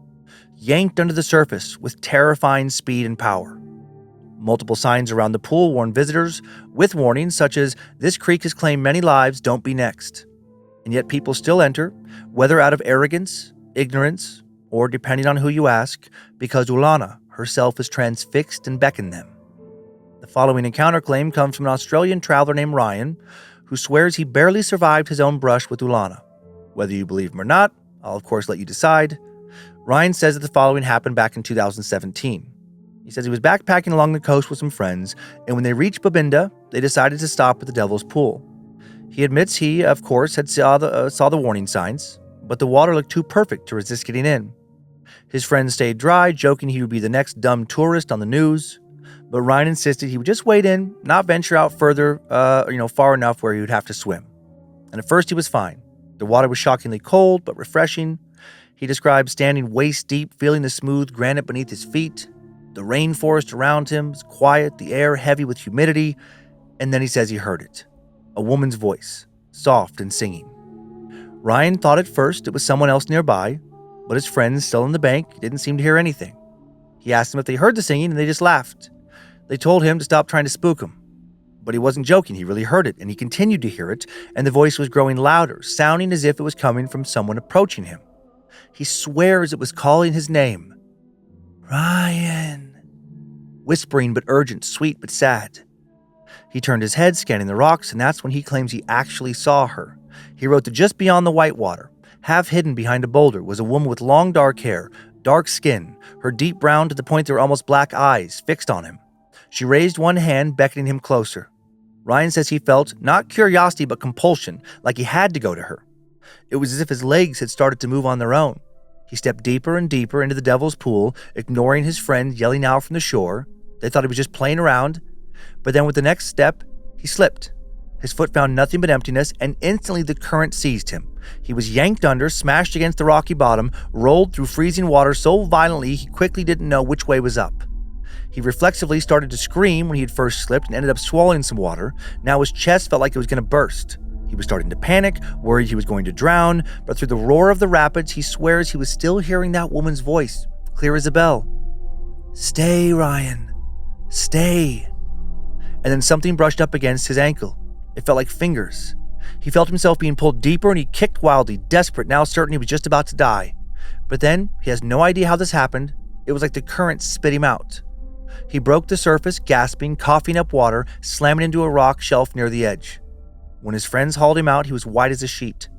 yanked under the surface with terrifying speed and power. Multiple signs around the pool warn visitors with warnings such as, "This creek has claimed many lives, don't be next." And yet people still enter, whether out of arrogance, ignorance, or depending on who you ask, because Ulana herself is transfixed and beckoned them. The following encounter claim comes from an Australian traveler named Ryan, who swears he barely survived his own brush with Ulana. Whether you believe him or not, I'll of course let you decide. Ryan says that the following happened back in 2017. He says he was backpacking along the coast with some friends, and when they reached Babinda, they decided to stop at the Devil's Pool. He admits he, of course, had saw the warning signs, but the water looked too perfect to resist getting in. His friends stayed dry, joking he would be the next dumb tourist on the news, but Ryan insisted he would just wade in, not venture out further, far enough where he would have to swim. And at first he was fine. The water was shockingly cold, but refreshing. He described standing waist deep, feeling the smooth granite beneath his feet. The rainforest around him was quiet, the air heavy with humidity, and then he says he heard it. A woman's voice, soft and singing. Ryan thought at first it was someone else nearby, but his friends still in the bank didn't seem to hear anything. He asked them if they heard the singing, and they just laughed. They told him to stop trying to spook him. But he wasn't joking, he really heard it, and he continued to hear it, and the voice was growing louder, sounding as if it was coming from someone approaching him. He swears it was calling his name. Ryan. Whispering but urgent, sweet but sad. He turned his head, scanning the rocks, and that's when he claims he actually saw her. He wrote that just beyond the whitewater, half hidden behind a boulder, was a woman with long dark hair, dark skin, her deep brown to the point they were almost black eyes, fixed on him. She raised one hand, beckoning him closer. Ryan says he felt, not curiosity but compulsion, like he had to go to her. It was as if his legs had started to move on their own. He stepped deeper and deeper into the Devil's Pool, ignoring his friend yelling out from the shore. They thought he was just playing around, but then with the next step, he slipped. His foot found nothing but emptiness, and instantly the current seized him. He was yanked under, smashed against the rocky bottom, rolled through freezing water so violently he quickly didn't know which way was up. He reflexively started to scream when he had first slipped and ended up swallowing some water. Now his chest felt like it was going to burst. He was starting to panic, worried he was going to drown, but through the roar of the rapids, he swears he was still hearing that woman's voice, clear as a bell. "Stay, Ryan. Stay." And then something brushed up against his ankle. It felt like fingers. He felt himself being pulled deeper, and he kicked wildly, desperate, now certain he was just about to die. But then, he has no idea how this happened. It was like the current spit him out. He broke the surface, gasping, coughing up water, slamming into a rock shelf near the edge. When his friends hauled him out, he was white as a sheet.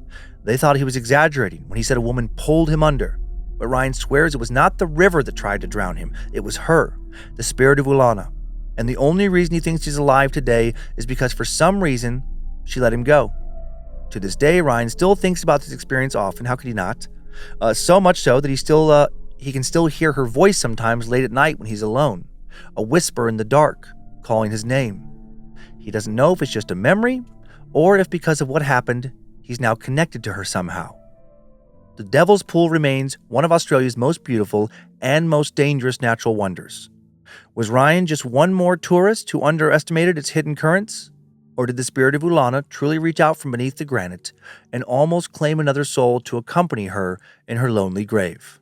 They thought he was exaggerating when he said a woman pulled him under. But Ryan swears it was not the river that tried to drown him. It was her, the spirit of Ulana. And the only reason he thinks she's alive today is because for some reason, she let him go. To this day, Ryan still thinks about this experience often. How could he not? So much so that he can still hear her voice sometimes late at night when he's alone. A whisper in the dark, calling his name. He doesn't know if it's just a memory, or if because of what happened, he's now connected to her somehow. The Devil's Pool remains one of Australia's most beautiful and most dangerous natural wonders. Was Ryan just one more tourist who underestimated its hidden currents? Or did the spirit of Ulana truly reach out from beneath the granite and almost claim another soul to accompany her in her lonely grave?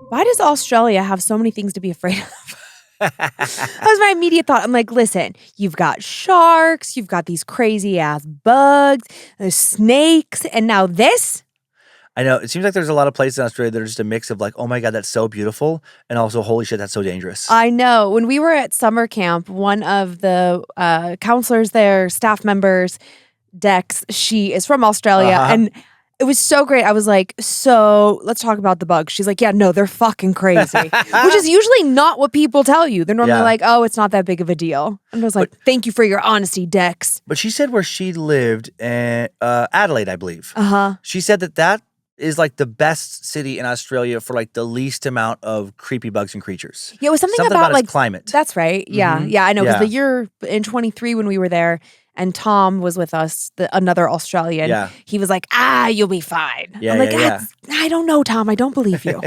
Why does Australia have so many things to be afraid of? That was my immediate thought. I'm like, listen, you've got sharks, you've got these crazy ass bugs, there's snakes, and now this? I know. It seems like there's a lot of places in Australia that are just a mix of like, oh my God, that's so beautiful. And also, holy shit, that's so dangerous. I know. When we were at summer camp, one of the counselors there, staff members, Dex, she is from Australia. And it was so great. I was like, so let's talk about the bugs. She's like, yeah, no, they're fucking crazy. Which is usually not what people tell you. They're normally like, oh, it's not that big of a deal. And I was like, thank you for your honesty, Dex. But she said where she lived in Adelaide, I believe. Uh-huh. She said that is like the best city in Australia for like the least amount of creepy bugs and creatures. Yeah, it was something about like its climate. That's right. Yeah. Mhm. Yeah, I know. Because Yeah. the year in 23 when we were there, and Tom was with us, another Australian. Yeah. He was like, you'll be fine. Yeah, I'm like, yeah. I don't know, Tom. I don't believe you.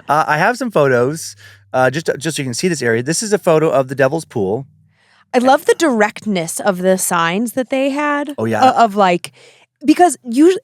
I have some photos just so you can see this area. This is a photo of the Devil's Pool. I love the directness of the signs that they had. Oh, yeah. Of like, because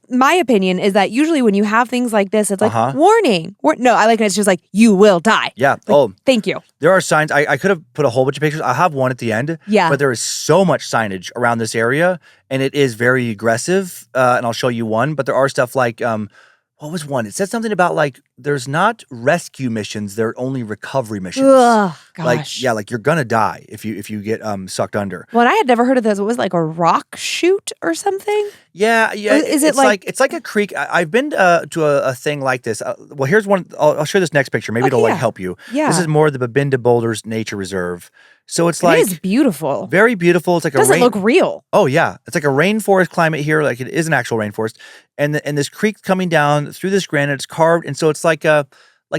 my opinion is that usually when you have things like this, it's like, warning. No, I like it. It's just like, you will die. Yeah. Like, thank you. There are signs. I could have put a whole bunch of pictures. I have one at the end. Yeah. But there is so much signage around this area, and it is very aggressive. And I'll show you one. But there are stuff like, what was one? It said something about like, there's not rescue missions. There are only recovery missions. Ugh, gosh. Like you're gonna die if you get sucked under. Well, and I had never heard of this. It was like a rock shoot or something. Yeah. Is it it's like a creek? I've been to a thing like this. Well, here's one. I'll show you this next picture. Maybe it'll like help you. Yeah. This is more the Babinda Boulders Nature Reserve. So it's like it is beautiful. very beautiful. It's like Doesn't look real. Oh yeah, it's like a rainforest climate here. Like it is an actual rainforest, and this creek coming down through this granite. It's carved, and so it's like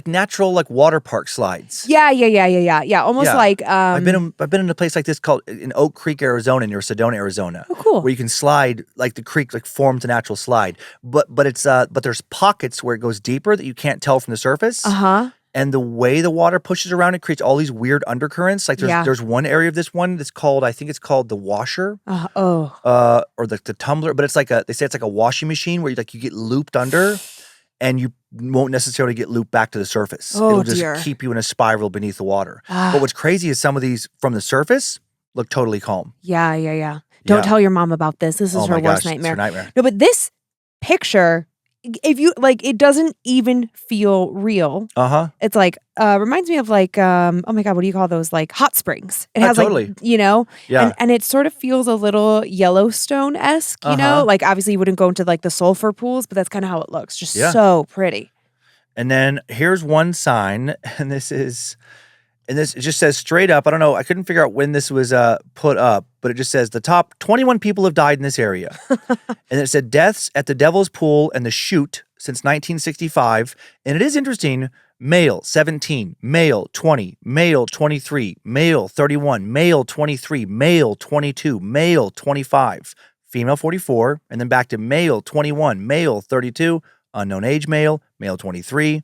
natural like water park slides. Yeah. Almost like I've been in a place like this called in Oak Creek, Arizona, near Sedona, Arizona. Oh, cool. Where you can slide, like the creek like forms a natural slide, but there's pockets where it goes deeper that you can't tell from the surface. And the way the water pushes around, it creates all these weird undercurrents. Like there's one area of this one that's called, I think it's called the washer. Or the tumbler. But it's like they say it's like a washing machine where you get looped under, and you won't necessarily get looped back to the surface. It'll just keep you in a spiral beneath the water. But what's crazy is some of these from the surface look totally calm. Yeah. Don't tell your mom about this. This is her worst nightmare. It's her nightmare. No, but this picture, if you like, it doesn't even feel real. It's like reminds me of like oh my God, what do you call those? Like hot springs. It has totally. like, you know, Yeah. and it sort of feels a little Yellowstone-esque, you know? Like obviously you wouldn't go into like the sulfur pools, but that's kind of how it looks. Just so pretty. And then here's one sign, and this it just says straight up. I don't know. I couldn't figure out when this was put up, but it just says the top 21 people have died in this area. And it said deaths at the Devil's Pool and the Chute since 1965. And it is interesting. Male 17, male 20, male 23, male 31, male 23, male 22, male 25, female 44, and then back to male 21, male 32, unknown age male, male 23.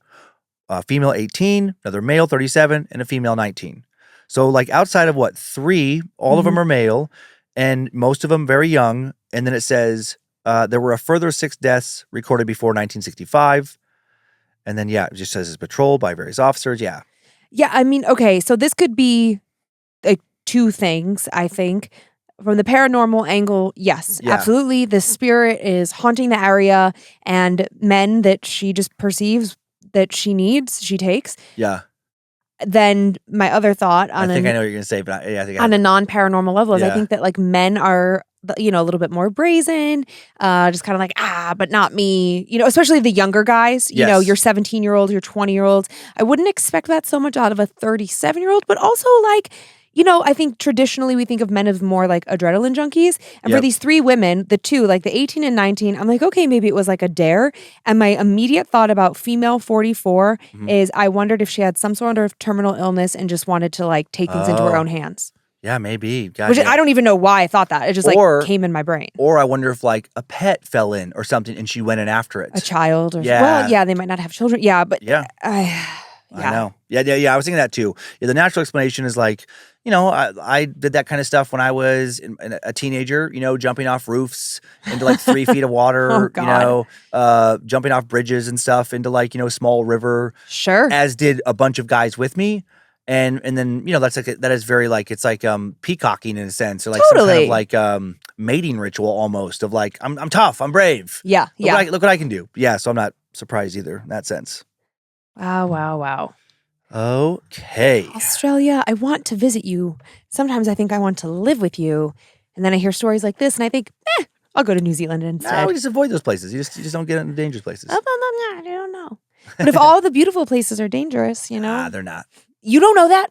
Female 18, another male 37, and a female 19. So like outside of what, 3, all of them are male, and most of them very young. And then it says there were a further 6 deaths recorded before 1965. And then, it just says it's patrolled by various officers. Yeah. Yeah, I mean, okay, so this could be like 2 things, I think. From the paranormal angle, yes, absolutely. The spirit is haunting the area, and men that she just perceives that she needs, she takes. Yeah. Then my other thought on I think I know what you're going to say, but I think on a non-paranormal level is I think that like men are, you know, a little bit more brazen, just kind of like, but not me, you know, especially the younger guys, you know, your 17-year-old, your 20-year-olds. I wouldn't expect that so much out of a 37-year-old, but also like, you know, I think traditionally we think of men as more like adrenaline junkies. And for these 3 women, the 2, like the 18 and 19, I'm like, okay, maybe it was like a dare. And my immediate thought about female 44 is I wondered if she had some sort of terminal illness and just wanted to like take things into her own hands. Yeah, maybe. Which I don't even know why I thought that. It just like came in my brain. Or I wonder if like a pet fell in or something and she went in after it. A child. Well, yeah, they might not have children. Yeah, but I know. Yeah. I was thinking that too. Yeah, the natural explanation is like, I did that kind of stuff when I was a teenager, jumping off roofs into like 3 feet of water, Oh, God. jumping off bridges and stuff into like, small river, Sure. as did a bunch of guys with me. And then, that's like, that is very like, it's like, peacocking in a sense, or like some kind Totally. of like, mating ritual almost of like, I'm tough, I'm brave. Yeah. Look what I can do. Yeah. So I'm not surprised either in that sense. Wow. Okay. Australia, I want to visit you. Sometimes I think I want to live with you. And then I hear stories like this and I think, I'll go to New Zealand instead. No, we just avoid those places. You just don't get into dangerous places. Oh, no, I don't know. But if all the beautiful places are dangerous, They're not. You don't know that?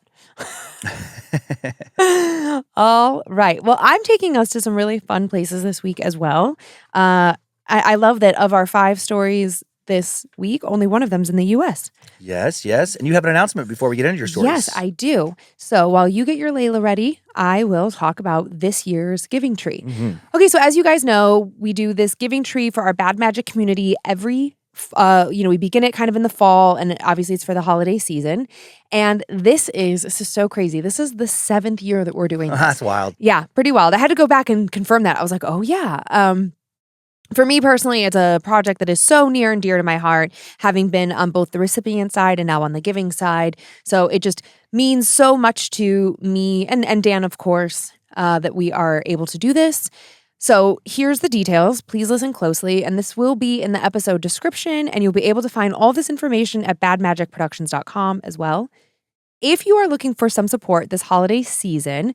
All right. Well, I'm taking us to some really fun places this week as well. I love that of our 5 stories this week, only one of them's in the U.S. Yes. And you have an announcement before we get into your stories. Yes, I do. So while you get your Layla ready, I will talk about this year's Giving Tree. Mm-hmm. Okay, so as you guys know, we do this Giving Tree for our Bad Magic community every we begin it kind of in the fall, and obviously it's for the holiday season. And this is so crazy. This is the 7th year that we're doing this. That's wild. Yeah, pretty wild. I had to go back and confirm that. I was like, oh yeah. For me personally, it's a project that is so near and dear to my heart, having been on both the recipient side and now on the giving side. So it just means so much to me and Dan, of course, that we are able to do this. So here's the details. Please listen closely, and this will be in the episode description, and you'll be able to find all this information at badmagicproductions.com as well. If you are looking for some support this holiday season,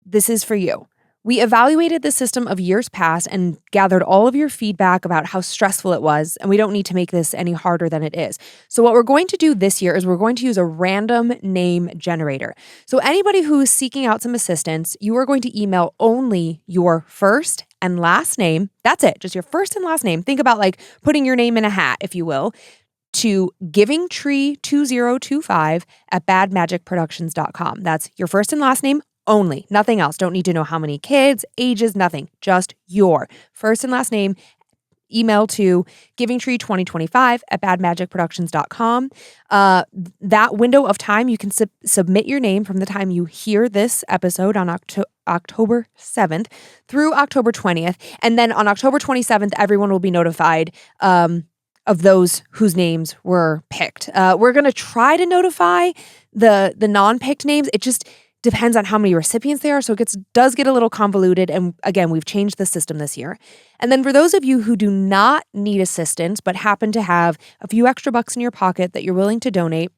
this is for you. We evaluated the system of years past and gathered all of your feedback about how stressful it was, and we don't need to make this any harder than it is. So what we're going to do this year is we're going to use a random name generator. So anybody who is seeking out some assistance, you are going to email only your first and last name. That's it, just your first and last name. Think about like putting your name in a hat, if you will, to givingtree2025 at badmagicproductions.com. That's your first and last name only, nothing else. Don't need to know how many kids, ages, nothing. Just your first and last name. Email to givingtree2025 at badmagicproductions.com. That window of time, you can submit your name from the time you hear this episode on October 7th through October 20th. And then on October 27th, everyone will be notified of those whose names were picked. We're going to try to notify the non-picked names. It just depends on how many recipients there are, so it does get a little convoluted, and again, we've changed the system this year. And then for those of you who do not need assistance but happen to have a few extra bucks in your pocket that you're willing to donate,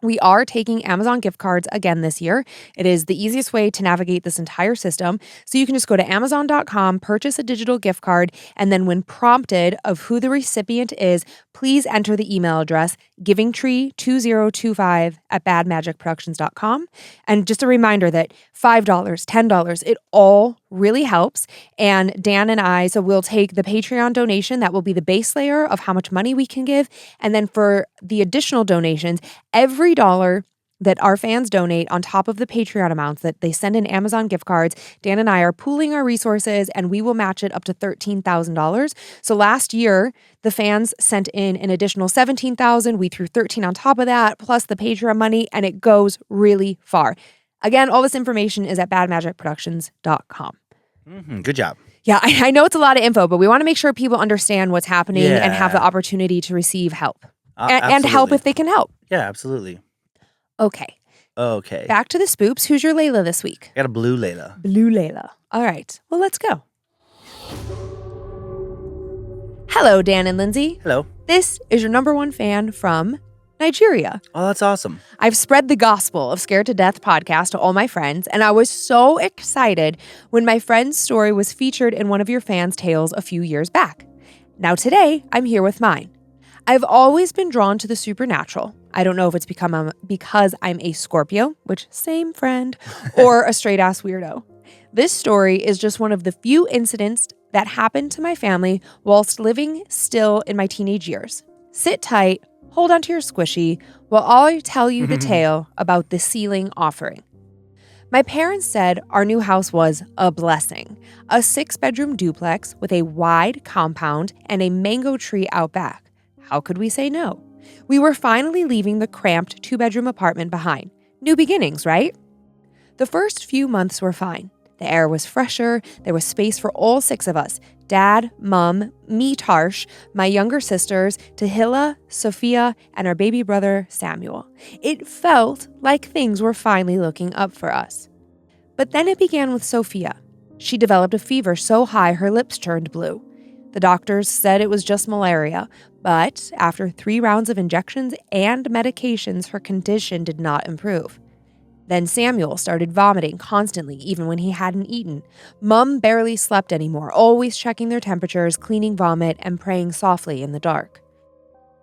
we are taking Amazon gift cards again this year. It is the easiest way to navigate this entire system. So you can just go to Amazon.com, purchase a digital gift card, and then when prompted of who the recipient is, please enter the email address givingtree2025 at badmagicproductions.com. And just a reminder that $5, $10, it all really helps. And Dan and I, so we'll take the Patreon donation. That will be the base layer of how much money we can give. And then for the additional donations, every dollar that our fans donate on top of the Patreon amounts that they send in Amazon gift cards, Dan and I are pooling our resources and we will match it up to $13,000. So last year, the fans sent in an additional $17,000. We threw $13,000 on top of that, plus the Patreon money, and it goes really far. Again, all this information is at badmagicproductions.com. Mm-hmm. Good job. Yeah, I know it's a lot of info, but we want to make sure people understand what's happening and have the opportunity to receive help. And help if they can help. Yeah, absolutely. Okay. Back to the spoops. Who's your Layla this week? I got a blue Layla. Blue Layla. All right. Well, let's go. Hello, Dan and Lynze. Hello. This is your number 1 fan from Nigeria. Oh, that's awesome. I've spread the gospel of Scared to Death podcast to all my friends, and I was so excited when my friend's story was featured in one of your fans' tales a few years back. Now today, I'm here with mine. I've always been drawn to the supernatural. I don't know if it's because I'm a Scorpio, which same friend, or a straight-ass weirdo. This story is just one of the few incidents that happened to my family whilst living still in my teenage years. Sit tight, hold on to your squishy, while I tell you the tale about the ceiling offering. My parents said our new house was a blessing, a 6-bedroom duplex with a wide compound and a mango tree out back. How could we say no? We were finally leaving the cramped 2-bedroom apartment behind. New beginnings, right? The first few months were fine. The air was fresher, there was space for all 6 of us: Dad, Mom, me, Tarsh, my younger sisters, Tahila, Sophia, and our baby brother, Samuel. It felt like things were finally looking up for us. But then it began with Sophia. She developed a fever so high her lips turned blue. The doctors said it was just malaria, but after 3 rounds of injections and medications, her condition did not improve. Then Samuel started vomiting constantly, even when he hadn't eaten. Mom barely slept anymore, always checking their temperatures, cleaning vomit, and praying softly in the dark.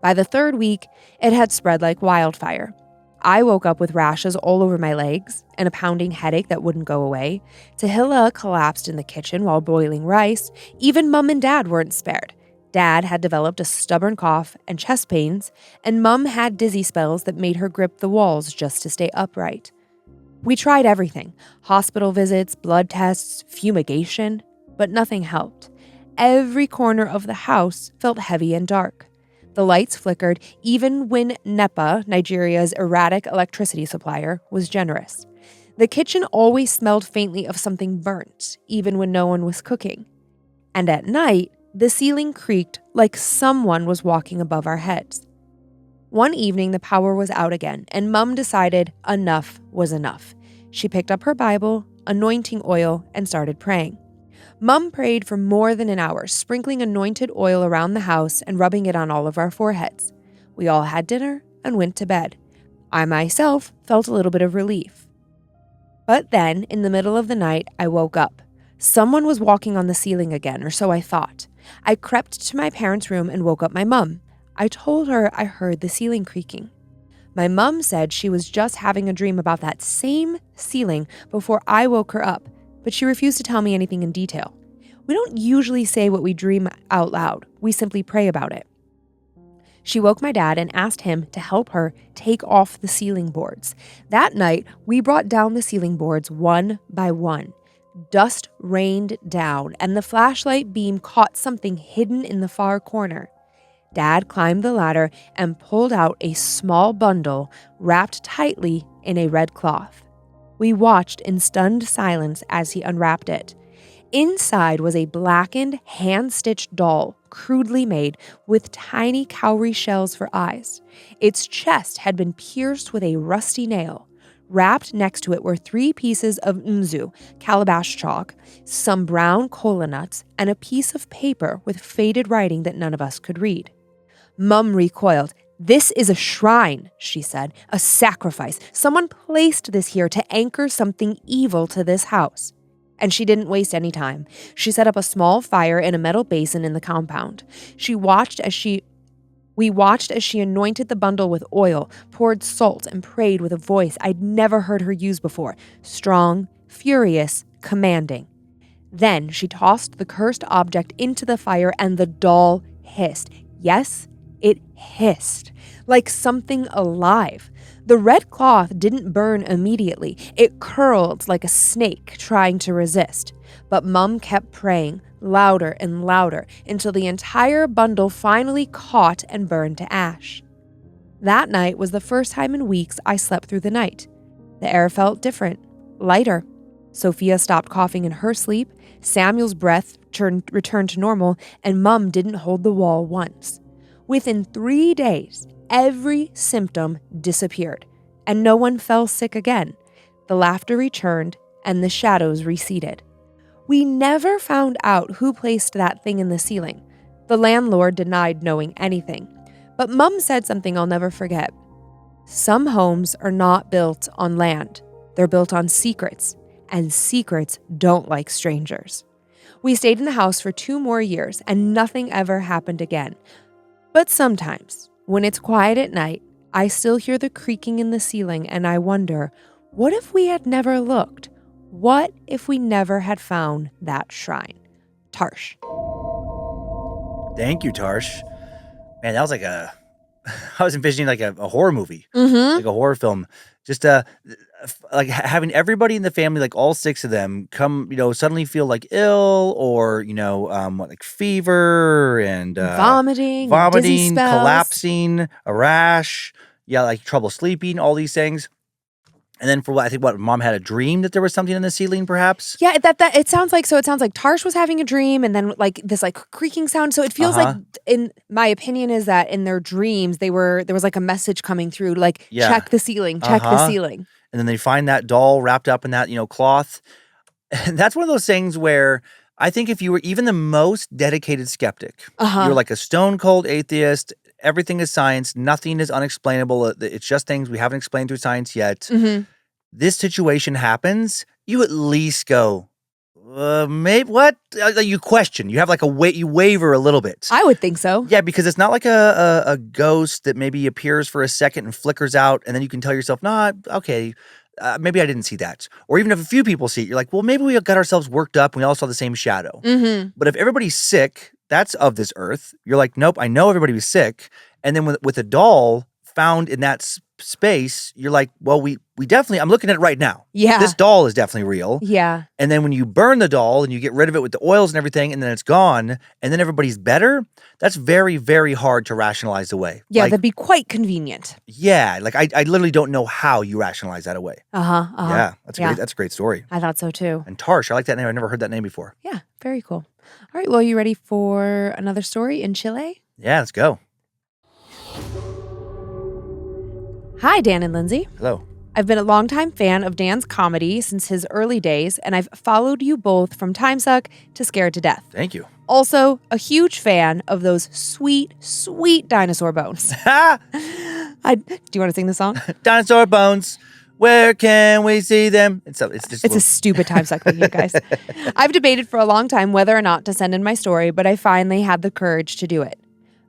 By the 3rd week, it had spread like wildfire. I woke up with rashes all over my legs and a pounding headache that wouldn't go away. Tahila collapsed in the kitchen while boiling rice. Even Mom and Dad weren't spared. Dad had developed a stubborn cough and chest pains, and Mom had dizzy spells that made her grip the walls just to stay upright. We tried everything: hospital visits, blood tests, fumigation, but nothing helped. Every corner of the house felt heavy and dark. The lights flickered even when NEPA, Nigeria's erratic electricity supplier, was generous. The kitchen always smelled faintly of something burnt, even when no one was cooking. And at night, the ceiling creaked like someone was walking above our heads. One evening, the power was out again, and Mom decided enough was enough. She picked up her Bible, anointing oil, and started praying. Mom prayed for more than an hour, sprinkling anointed oil around the house and rubbing it on all of our foreheads. We all had dinner and went to bed. I myself felt a little bit of relief. But then, in the middle of the night, I woke up. Someone was walking on the ceiling again, or so I thought. I crept to my parents' room and woke up my mom. I told her I heard the ceiling creaking. My mom said she was just having a dream about that same ceiling before I woke her up, but she refused to tell me anything in detail. We don't usually say what we dream out loud. We simply pray about it. She woke my dad and asked him to help her take off the ceiling boards. That night, we brought down the ceiling boards one by one. Dust rained down, and the flashlight beam caught something hidden in the far corner. Dad climbed the ladder and pulled out a small bundle wrapped tightly in a red cloth. We watched in stunned silence as he unwrapped it. Inside was a blackened, hand-stitched doll, crudely made, with tiny cowrie shells for eyes. Its chest had been pierced with a rusty nail. Wrapped next to it were 3 pieces of Lynze, calabash chalk, some brown kola nuts, and a piece of paper with faded writing that none of us could read. Mum recoiled. "This is a shrine," she said, "a sacrifice. Someone placed this here to anchor something evil to this house." And she didn't waste any time. She set up a small fire in a metal basin in the compound. We watched as she anointed the bundle with oil, poured salt, and prayed with a voice I'd never heard her use before: strong, furious, commanding. Then she tossed the cursed object into the fire, and the doll hissed. Yes, it hissed, like something alive. The red cloth didn't burn immediately. It curled like a snake trying to resist. But Mum kept praying, louder and louder, until the entire bundle finally caught and burned to ash. That night was the first time in weeks I slept through the night. The air felt different, lighter. Sophia stopped coughing in her sleep, Samuel's breath returned to normal, and Mum didn't hold the wall once. Within 3 days, every symptom disappeared, and no one fell sick again. The laughter returned, and the shadows receded. We never found out who placed that thing in the ceiling. The landlord denied knowing anything. But Mum said something I'll never forget. Some homes are not built on land. They're built on secrets, and secrets don't like strangers. We stayed in the house for 2 more years, and nothing ever happened again. But sometimes, when it's quiet at night, I still hear the creaking in the ceiling, and I wonder, what if we had never looked? What if we never had found that shrine? Tarsh. Thank you, Tarsh. Man, that was like I was envisioning like a horror movie, Mm-hmm. like a horror film. Just like having everybody in the family, like all 6 of them, come, suddenly feel like ill or like fever and Vomiting, and dizzy spells. collapsing, a rash, like trouble sleeping, all these things. And then mom had a dream that there was something in the ceiling, perhaps. Yeah, that it sounds like Tarsh was having a dream, and then like this like creaking sound. So it feels like, in my opinion, is that in their dreams there was like a message coming through, like check the ceiling, check the ceiling. And then they find that doll wrapped up in that cloth, and that's one of those things where I think if you were even the most dedicated skeptic, you're like a stone cold atheist. Everything is science. Nothing is unexplainable. It's just things we haven't explained through science yet. This situation happens, you at least go, maybe what? You question. You have like you waver a little bit. I would think so. Yeah, because it's not like a ghost that maybe appears for a second and flickers out, and then you can tell yourself, nah, okay, maybe I didn't see that. Or even if a few people see it, you're like, well, maybe we got ourselves worked up and we all saw the same shadow. But if everybody's sick, that's of this earth. You're like, nope, I know everybody was sick. And then with a doll found in that space, you're like, well, we definitely, I'm looking at it right now. Yeah. This doll is definitely real. Yeah. And then when you burn the doll and you get rid of it with the oils and everything, and then it's gone, and then everybody's better, that's very, very hard to rationalize away. Yeah, that'd be quite convenient. Yeah. Like I literally don't know how you rationalize that away. Yeah. That's a great story. I thought so too. And Tarsh, I like that name. I've never heard that name before. Yeah, very cool. All right, well, you ready for another story in Chile? Yeah, let's go. Hi, Dan and Lynze. Hello. I've been a longtime fan of Dan's comedy since his early days, and I've followed you both from Time Suck to Scared to Death. Thank you. Also, a huge fan of those sweet, sweet dinosaur bones. Do you want to sing the song? Dinosaur bones. Where can we see them? It's a stupid Time Suck thing, you guys. I've debated for a long time whether or not to send in my story, but I finally had the courage to do it.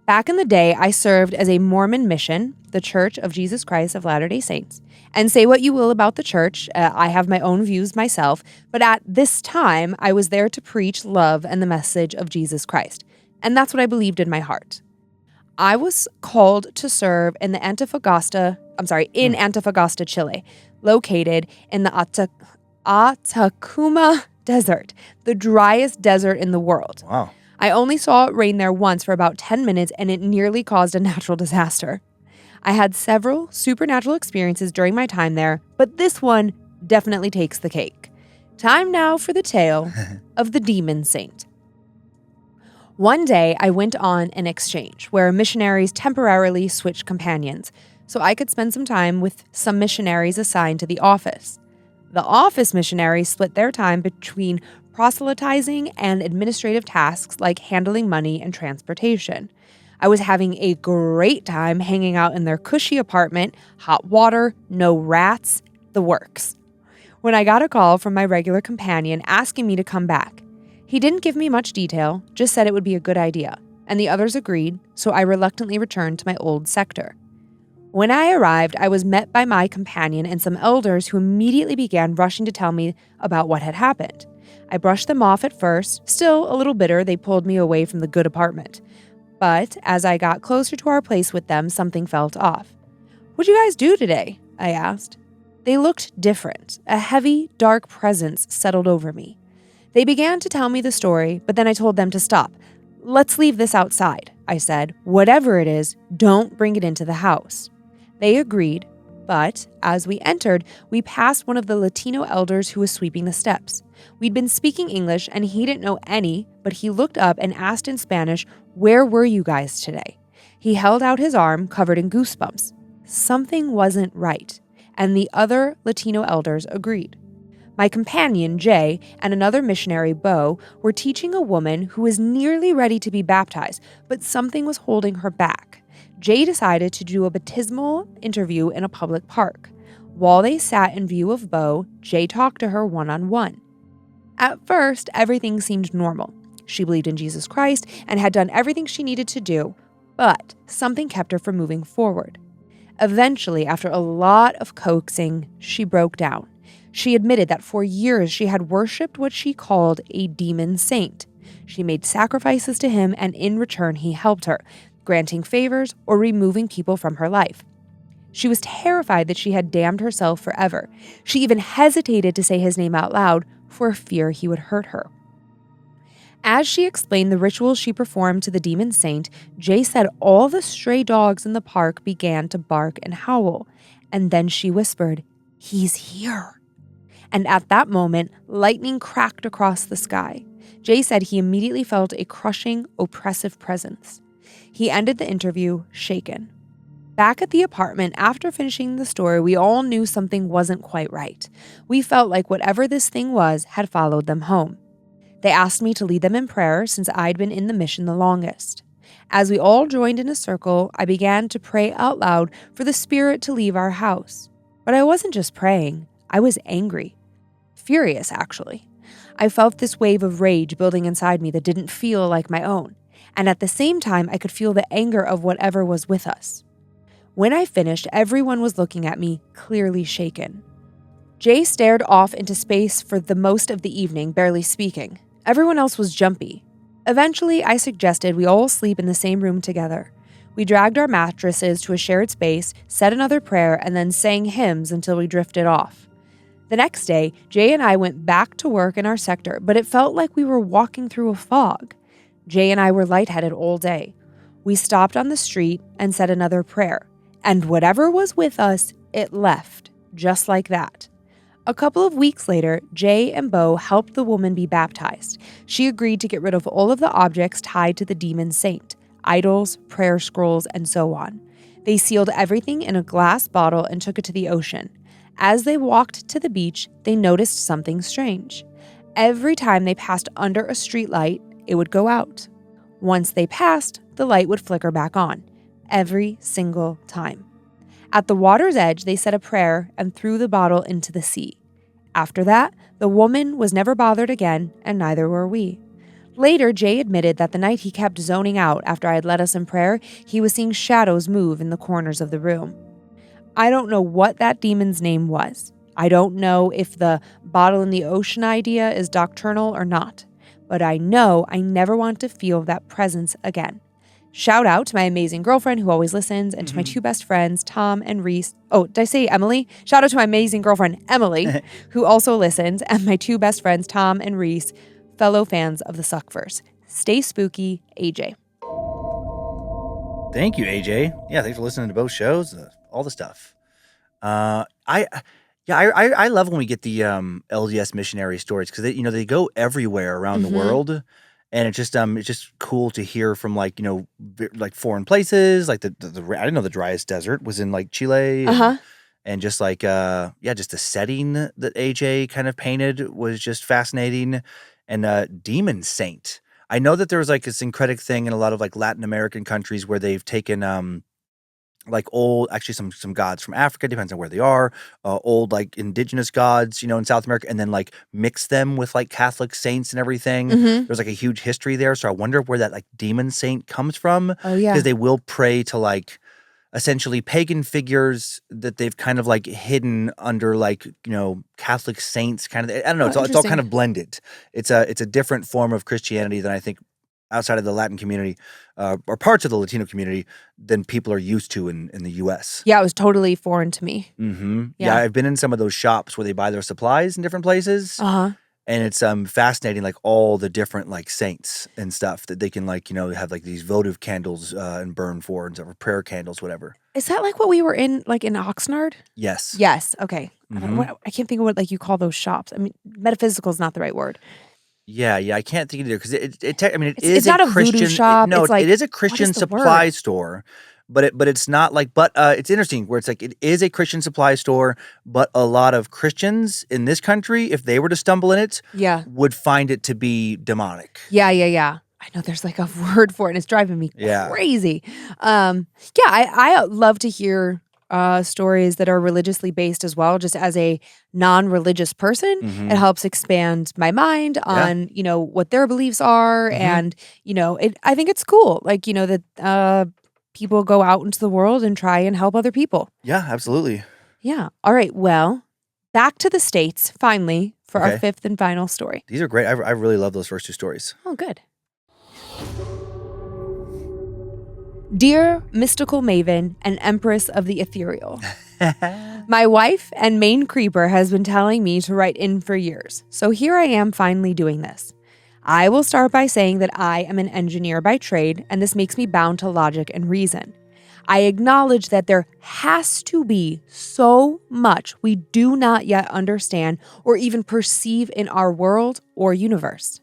Back in the day, I served as a Mormon mission, the Church of Jesus Christ of Latter-day Saints. And say what you will about the church, I have my own views myself, but at this time, I was there to preach love and the message of Jesus Christ. And that's what I believed in my heart. I was called to serve in Antofagasta, Chile, located in the Atacama Desert, the driest desert in the world. Wow. I only saw it rain there once for about 10 minutes, and it nearly caused a natural disaster. I had several supernatural experiences during my time there, but this one definitely takes the cake. Time now for the tale of the demon saint. One day, I went on an exchange where missionaries temporarily switched companions, so I could spend some time with some missionaries assigned to the office. The office missionaries split their time between proselytizing and administrative tasks like handling money and transportation. I was having a great time hanging out in their cushy apartment, hot water, no rats, the works. When I got a call from my regular companion asking me to come back, he didn't give me much detail, just said it would be a good idea, and the others agreed, so I reluctantly returned to my old sector. When I arrived, I was met by my companion and some elders who immediately began rushing to tell me about what had happened. I brushed them off at first. Still a little bitter, they pulled me away from the good apartment. But as I got closer to our place with them, something felt off. "What'd you guys do today?" I asked. They looked different. A heavy, dark presence settled over me. They began to tell me the story, but then I told them to stop. "Let's leave this outside," I said. "Whatever it is, don't bring it into the house." They agreed, but as we entered, we passed one of the Latino elders who was sweeping the steps. We'd been speaking English, and he didn't know any, but he looked up and asked in Spanish, "Where were you guys today?" He held out his arm, covered in goosebumps. Something wasn't right, and the other Latino elders agreed. My companion, Jay, and another missionary, Bo, were teaching a woman who was nearly ready to be baptized, but something was holding her back. Jay decided to do a baptismal interview in a public park. While they sat in view of Bo, Jay talked to her one-on-one. At first, everything seemed normal. She believed in Jesus Christ and had done everything she needed to do, but something kept her from moving forward. Eventually, after a lot of coaxing, she broke down. She admitted that for years she had worshipped what she called a demon saint. She made sacrifices to him, and in return he helped her, granting favors or removing people from her life. She was terrified that she had damned herself forever. She even hesitated to say his name out loud for fear he would hurt her. As she explained the rituals she performed to the demon saint, Jay said all the stray dogs in the park began to bark and howl. And then she whispered, "He's here." And at that moment, lightning cracked across the sky. Jay said he immediately felt a crushing, oppressive presence. He ended the interview shaken. Back at the apartment, after finishing the story, we all knew something wasn't quite right. We felt like whatever this thing was had followed them home. They asked me to lead them in prayer since I'd been in the mission the longest. As we all joined in a circle, I began to pray out loud for the spirit to leave our house. But I wasn't just praying, I was angry. Furious, actually. I felt this wave of rage building inside me that didn't feel like my own. And at the same time, I could feel the anger of whatever was with us. When I finished, everyone was looking at me, clearly shaken. Jay stared off into space for the most of the evening, barely speaking. Everyone else was jumpy. Eventually, I suggested we all sleep in the same room together. We dragged our mattresses to a shared space, said another prayer, and then sang hymns until we drifted off. The next day, Jay and I went back to work in our sector, but it felt like we were walking through a fog. Jay and I were lightheaded all day. We stopped on the street and said another prayer. And whatever was with us, it left, just like that. A couple of weeks later, Jay and Bo helped the woman be baptized. She agreed to get rid of all of the objects tied to the demon saint, idols, prayer scrolls, and so on. They sealed everything in a glass bottle and took it to the ocean. As they walked to the beach, they noticed something strange. Every time they passed under a street light, it would go out. Once they passed, the light would flicker back on. Every single time. At the water's edge, they said a prayer and threw the bottle into the sea. After that, the woman was never bothered again, and neither were we. Later, Jay admitted that the night he kept zoning out after I had led us in prayer, he was seeing shadows move in the corners of the room. I don't know what that demon's name was. I don't know if the bottle in the ocean idea is doctrinal or not, but I know I never want to feel that presence again. Shout out to my amazing girlfriend who always listens, and to my two best friends, Tom and Reese. Oh, did I say Emily? Shout out to my amazing girlfriend, Emily, who also listens, and my two best friends, Tom and Reese, fellow fans of the Suckverse. Stay spooky, AJ. Thank you, AJ. Yeah, thanks for listening to both shows, all the stuff. I love when we get the LDS missionary stories because they go everywhere around the world. And it's just cool to hear from like foreign places, like the I didn't know the driest desert was in like Chile, and just like just the setting that AJ kind of painted was just fascinating. And demon saint, I know that there was like a syncretic thing in a lot of like Latin American countries where they've taken like old, actually some gods from Africa, depends on where they are, old like indigenous gods, in South America, and then like mix them with like Catholic saints and everything. There's like a huge history there. So I wonder where that like demon saint comes from. Oh, yeah. Because they will pray to like essentially pagan figures that they've kind of like hidden under like, Catholic saints kind of, I don't know. It's all kind of blended. It's a different form of Christianity than I think outside of the Latin community or parts of the Latino community than people are used to in the U.S. Yeah, it was totally foreign to me. Yeah, I've been in some of those shops where they buy their supplies in different places. And it's fascinating, like all the different like saints and stuff that they can like, have like these votive candles and burn for and stuff, or prayer candles, whatever. Is that like what we were in, like in Oxnard? Yes. Yes. Okay. I can't think of what like you call those shops. I mean, metaphysical is not the right word. Yeah, I can't think of it because It's is not a Christian voodoo shop. No, It's like, it is a what Christian is the supply word? store, but it's not like. But it's interesting where it's like it is a Christian supply store, but a lot of Christians in this country, if they were to stumble in it, would find it to be demonic. Yeah. I know there's like a word for it, and it's driving me crazy. I love to hear stories that are religiously based as well. Just as a non-religious person, it helps expand my mind on what their beliefs are, and I think it's cool. Like that people go out into the world and try and help other people. Yeah, absolutely. Yeah. All right. Well, back to the States finally for our fifth and final story. These are great. I really love those first two stories. Oh, good. Dear mystical maven and empress of the ethereal, my wife and main creeper has been telling me to write in for years, so here I am finally doing this. I will start by saying that I am an engineer by trade, and this makes me bound to logic and reason. I acknowledge that there has to be so much we do not yet understand or even perceive in our world or universe.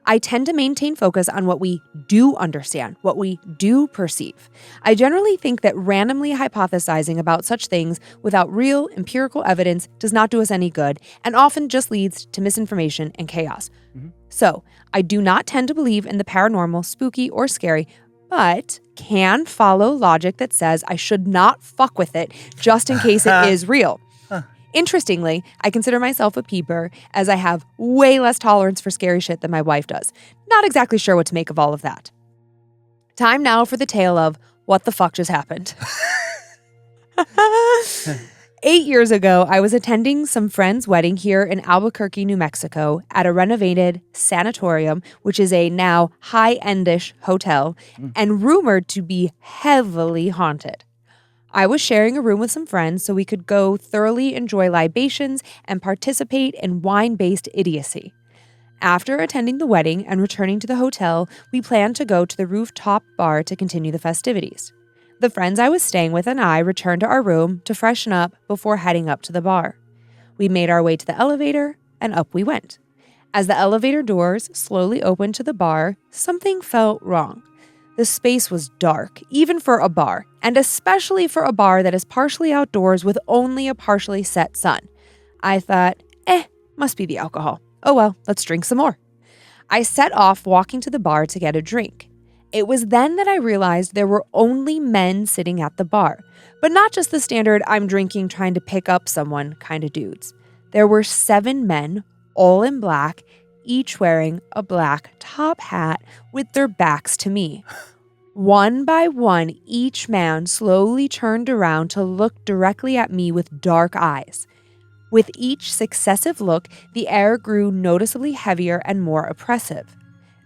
I tend to maintain focus on what we do understand, what we do perceive. I generally think that randomly hypothesizing about such things without real empirical evidence does not do us any good and often just leads to misinformation and chaos. So, I do not tend to believe in the paranormal, spooky, or scary, but can follow logic that says I should not fuck with it just in case it is real. Interestingly, I consider myself a peeper as I have way less tolerance for scary shit than my wife does. Not exactly sure what to make of all of that. Time now for the tale of what the fuck just happened. 8 years ago, I was attending some friend's wedding here in Albuquerque, New Mexico at a renovated sanatorium, which is a now high-endish hotel and rumored to be heavily haunted. I was sharing a room with some friends so we could go thoroughly enjoy libations and participate in wine-based idiocy. After attending the wedding and returning to the hotel, we planned to go to the rooftop bar to continue the festivities. The friends I was staying with and I returned to our room to freshen up before heading up to the bar. We made our way to the elevator, and up we went. As the elevator doors slowly opened to the bar, something felt wrong. The space was dark, even for a bar, and especially for a bar that is partially outdoors with only a partially set sun. I thought, must be the alcohol. Oh well, let's drink some more. I set off walking to the bar to get a drink. It was then that I realized there were only men sitting at the bar, but not just the standard I'm drinking trying to pick up someone kind of dudes. There were 7 men, all in black, each wearing a black top hat with their backs to me. One by one, each man slowly turned around to look directly at me with dark eyes. With each successive look, the air grew noticeably heavier and more oppressive.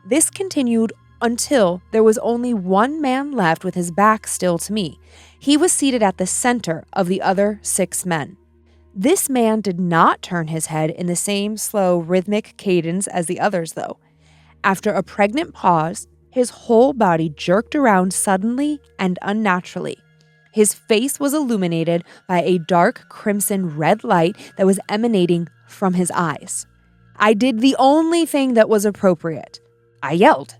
This continued until there was only one man left with his back still to me. He was seated at the center of the other 6 men. This man did not turn his head in the same slow, rhythmic cadence as the others, though. After a pregnant pause, his whole body jerked around suddenly and unnaturally. His face was illuminated by a dark crimson red light that was emanating from his eyes. I did the only thing that was appropriate. I yelled.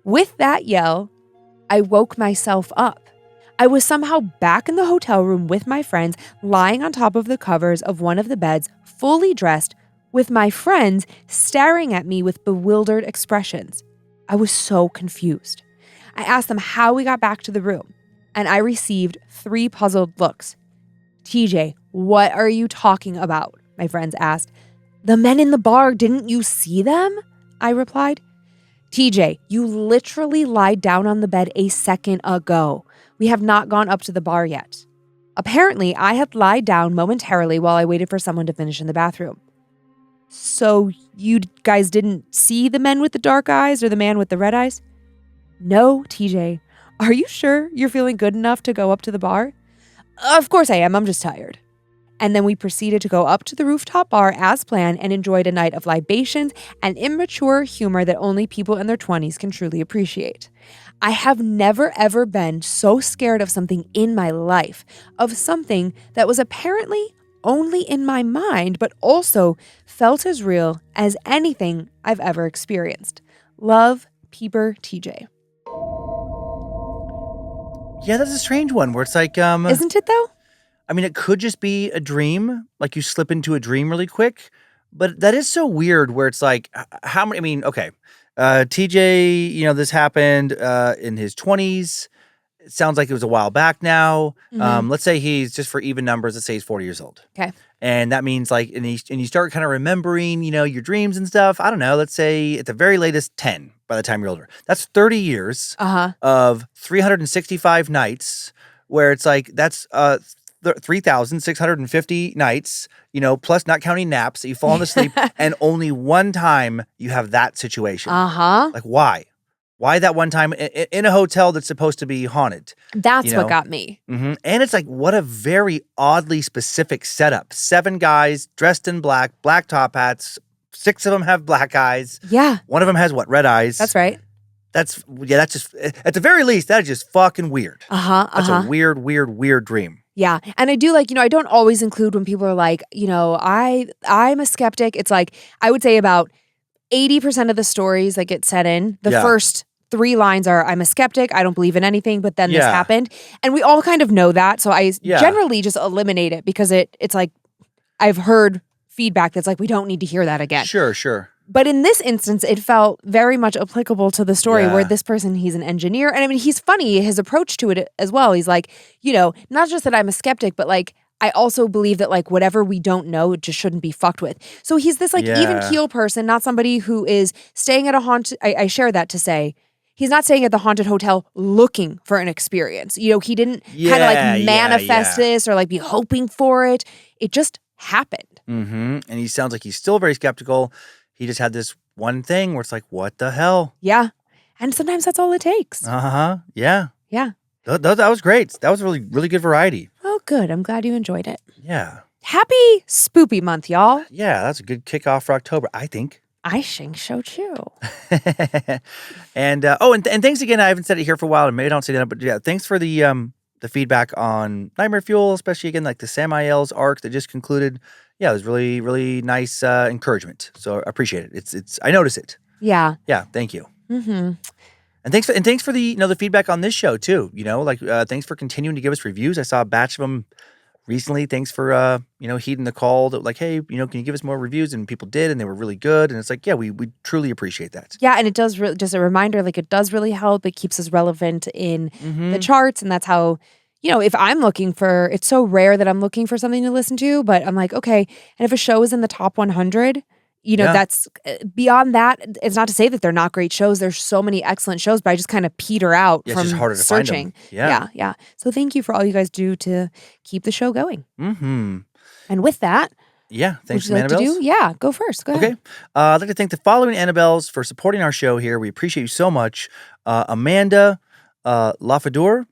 With that yell, I woke myself up. I was somehow back in the hotel room with my friends, lying on top of the covers of one of the beds, fully dressed, with my friends staring at me with bewildered expressions. I was so confused. I asked them how we got back to the room, and I received 3 puzzled looks. TJ, what are you talking about? My friends asked. The men in the bar, didn't you see them? I replied. TJ, you literally lied down on the bed a second ago. We have not gone up to the bar yet. Apparently, I had lied down momentarily while I waited for someone to finish in the bathroom. So you guys didn't see the men with the dark eyes or the man with the red eyes? No, TJ. Are you sure you're feeling good enough to go up to the bar? Of course I am. I'm just tired. And then we proceeded to go up to the rooftop bar as planned and enjoyed a night of libations and immature humor that only people in their 20s can truly appreciate. I have never ever been so scared of something in my life, of something that was apparently only in my mind, but also felt as real as anything I've ever experienced. Love, Peeper TJ. Yeah, that's a strange one where it's like, Isn't it though? I mean, it could just be a dream, like you slip into a dream really quick, but that is so weird where it's like, how many, I mean, okay, TJ, this happened in his 20s. It sounds like it was a while back now. Let's say he's, just for even numbers, let's say he's 40 years old. Okay. And that means like, and you start kind of remembering, your dreams and stuff. I don't know, let's say at the very latest 10 by the time you're older. That's 30 years of 365 nights where it's like, that's 3,650 nights, plus not counting naps that you've fallen asleep, and only one time you have that situation. Like, why? Why that one time in a hotel that's supposed to be haunted? That's You what know? got me. And it's like, what a very oddly specific setup. 7 guys dressed in black top hats. 6 of them have black eyes. Yeah, One of them has what? Red eyes. that's right. That's just, at the very least, that is just fucking weird. That's a weird dream. Yeah. And I do like, I don't always include when people are like, I'm a skeptic. It's like, I would say about 80% of the stories that get set in, the first 3 lines are, I'm a skeptic, I don't believe in anything, but then this happened. And we all kind of know that. So I generally just eliminate it because it's like, I've heard feedback that's like, we don't need to hear that again. Sure. But in this instance, it felt very much applicable to the story where this person, he's an engineer. And I mean, he's funny, his approach to it as well. He's like, not just that I'm a skeptic, but like, I also believe that like whatever we don't know, it just shouldn't be fucked with. So he's this like even keel person, not somebody who is staying at a haunted, I share that to say, he's not staying at the haunted hotel looking for an experience. He didn't kind of like manifest this or like be hoping for it. It just happened. And he sounds like he's still very skeptical. He just had this one thing where it's like, what the hell? Yeah. And sometimes that's all it takes. Yeah. Yeah. That was great. That was really, really good variety. Oh, good. I'm glad you enjoyed it. Yeah. Happy Spoopy Month, y'all. Yeah, that's a good kickoff for October, I think. I think so too. And thanks again. I haven't said it here for a while, and maybe I don't say that, but yeah, thanks for the feedback on Nightmare Fuel, especially again like the Samael's arc that just concluded. Yeah, it was really, really nice encouragement. So I appreciate it. It's I notice it. Yeah. Yeah. Thank you. And thanks for the the feedback on this show too. Thanks for continuing to give us reviews. I saw a batch of them recently. Thanks for heeding the call that like, hey, can you give us more reviews? And people did, and they were really good. And it's like, yeah, we truly appreciate that. Yeah, and it does just a reminder, like it does really help. It keeps us relevant in the charts, and that's how. If I'm looking for, it's so rare that I'm looking for something to listen to, but I'm like, okay. And if a show is in the top 100, that's beyond that. It's not to say that they're not great shows. There's so many excellent shows, but I just kind of peter out from it's just harder to searching. Find them. Yeah. So thank you for all you guys do to keep the show going. And with that, thanks, would you like to do? Yeah, go first. Go ahead. Okay. I'd like to thank the following Annabelles for supporting our show here. We appreciate you so much. Amanda Lavador,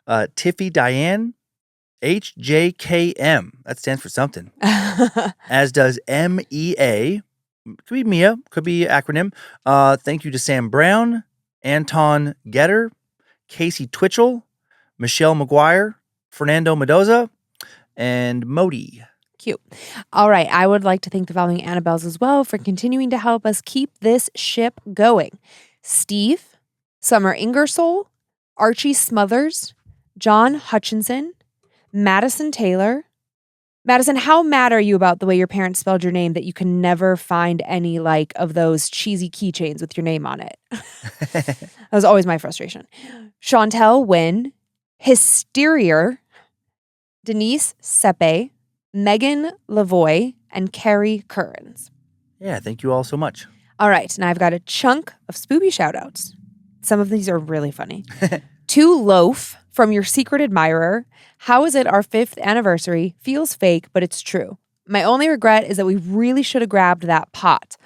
Tiffy Diane, HJKM. That stands for something. As does MEA. Could be Mia. Could be acronym. Thank you to Sam Brown, Anton Getter, Casey Twitchell, Michelle McGuire, Fernando Mendoza, and Modi. Cute. All right. I would like to thank the following Annabelles as well for continuing to help us keep this ship going. Steve, Summer Ingersoll, Archie Smothers, John Hutchinson, Madison Taylor. Madison, how mad are you about the way your parents spelled your name that you can never find any like of those cheesy keychains with your name on it? That was always my frustration. Chantel Wynn, Hysterier, Denise Sepe, Megan Lavoie, and Carrie Currens. Yeah, thank you all so much. All right, now I've got a chunk of spoopy shout-outs. Some of these are really funny. To Loaf from your secret admirer. How is it our 5th anniversary? Feels fake, but it's true. My only regret is that we really should have grabbed that pot.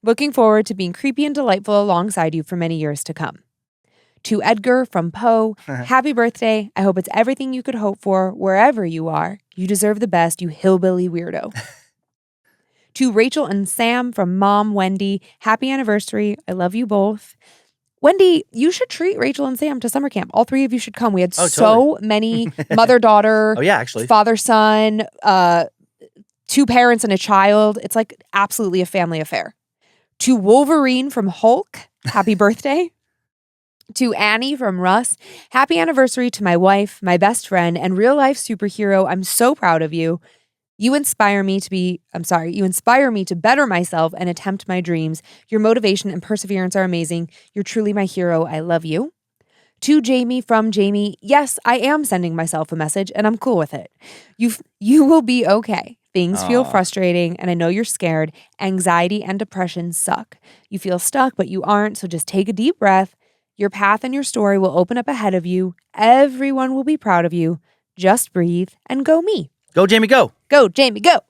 Looking forward to being creepy and delightful alongside you for many years to come. To Edgar from Poe. Happy birthday. I hope it's everything you could hope for wherever you are. You deserve the best, you hillbilly weirdo. To Rachel and Sam from Mom Wendy. Happy anniversary. I love you both. Wendy, you should treat Rachel and Sam to summer camp. All 3 of you should come. We had so many mother-daughter, actually, father-son, 2 parents and a child. It's like absolutely a family affair. To Wolverine from Hulk, happy birthday. To Annie from Russ, happy anniversary to my wife, my best friend, and real-life superhero. I'm so proud of you. You inspire me to better myself and attempt my dreams. Your motivation and perseverance are amazing. You're truly my hero. I love you. To Jamie from Jamie, yes, I am sending myself a message and I'm cool with it. You will be okay. Things feel frustrating and I know you're scared. Anxiety and depression suck. You feel stuck, but you aren't, so just take a deep breath. Your path and your story will open up ahead of you. Everyone will be proud of you. Just breathe and go me. Go, Jamie, go. Go, Jamie, go.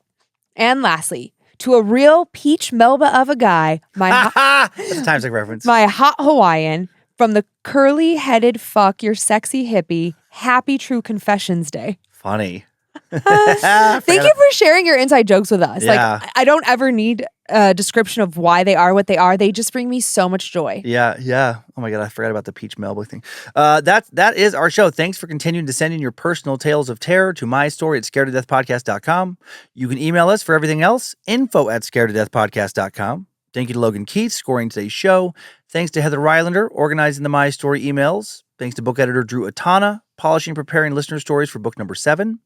And lastly, to a real peach melba of a guy, That's a Times Like reference. my hot Hawaiian, from the curly-headed fuck your sexy hippie, happy True Confessions Day. Funny. Thank you for sharing your inside jokes with us. Yeah. Like, I don't ever need a description of why they are what they are. They just bring me so much joy. Yeah. Oh my God, I forgot about the Peach Melba thing. That is our show. Thanks for continuing to send in your personal tales of terror to mystory@scaredtodeathpodcast.com. You can email us for everything else, info@scaredtodeathpodcast.com. Thank you to Logan Keith scoring today's show. Thanks to Heather Rylander organizing the My Story emails. Thanks to book editor Drew Atana polishing and preparing listener stories for book number 7.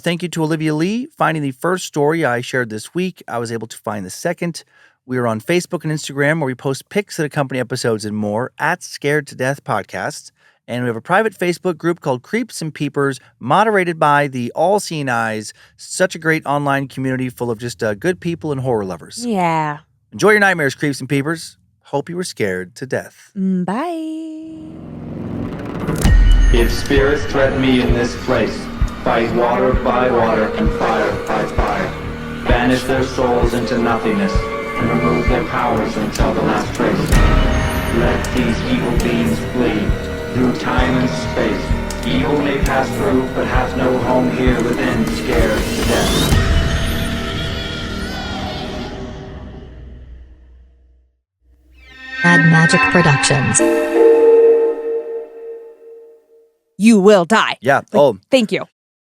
Thank you to Olivia Lee finding the first story I shared this week. I was able to find the second. We are on Facebook and Instagram where we post pics that accompany episodes and more at Scared to Death Podcast. And we have a private Facebook group called Creeps and Peepers, moderated by the All-Seeing Eyes. Such a great online community full of just good people and horror lovers. Yeah. Enjoy your nightmares, Creeps and Peepers. Hope you were scared to death. Bye. If spirits threaten me in this place, fight water by water and fire by fire. Banish their souls into nothingness and remove their powers until the last trace. Let these evil beings flee through time and space. Evil may pass through, but hath no home here within, scared to death. Mad Magic Productions. You will die. Yeah. Oh, Thank you.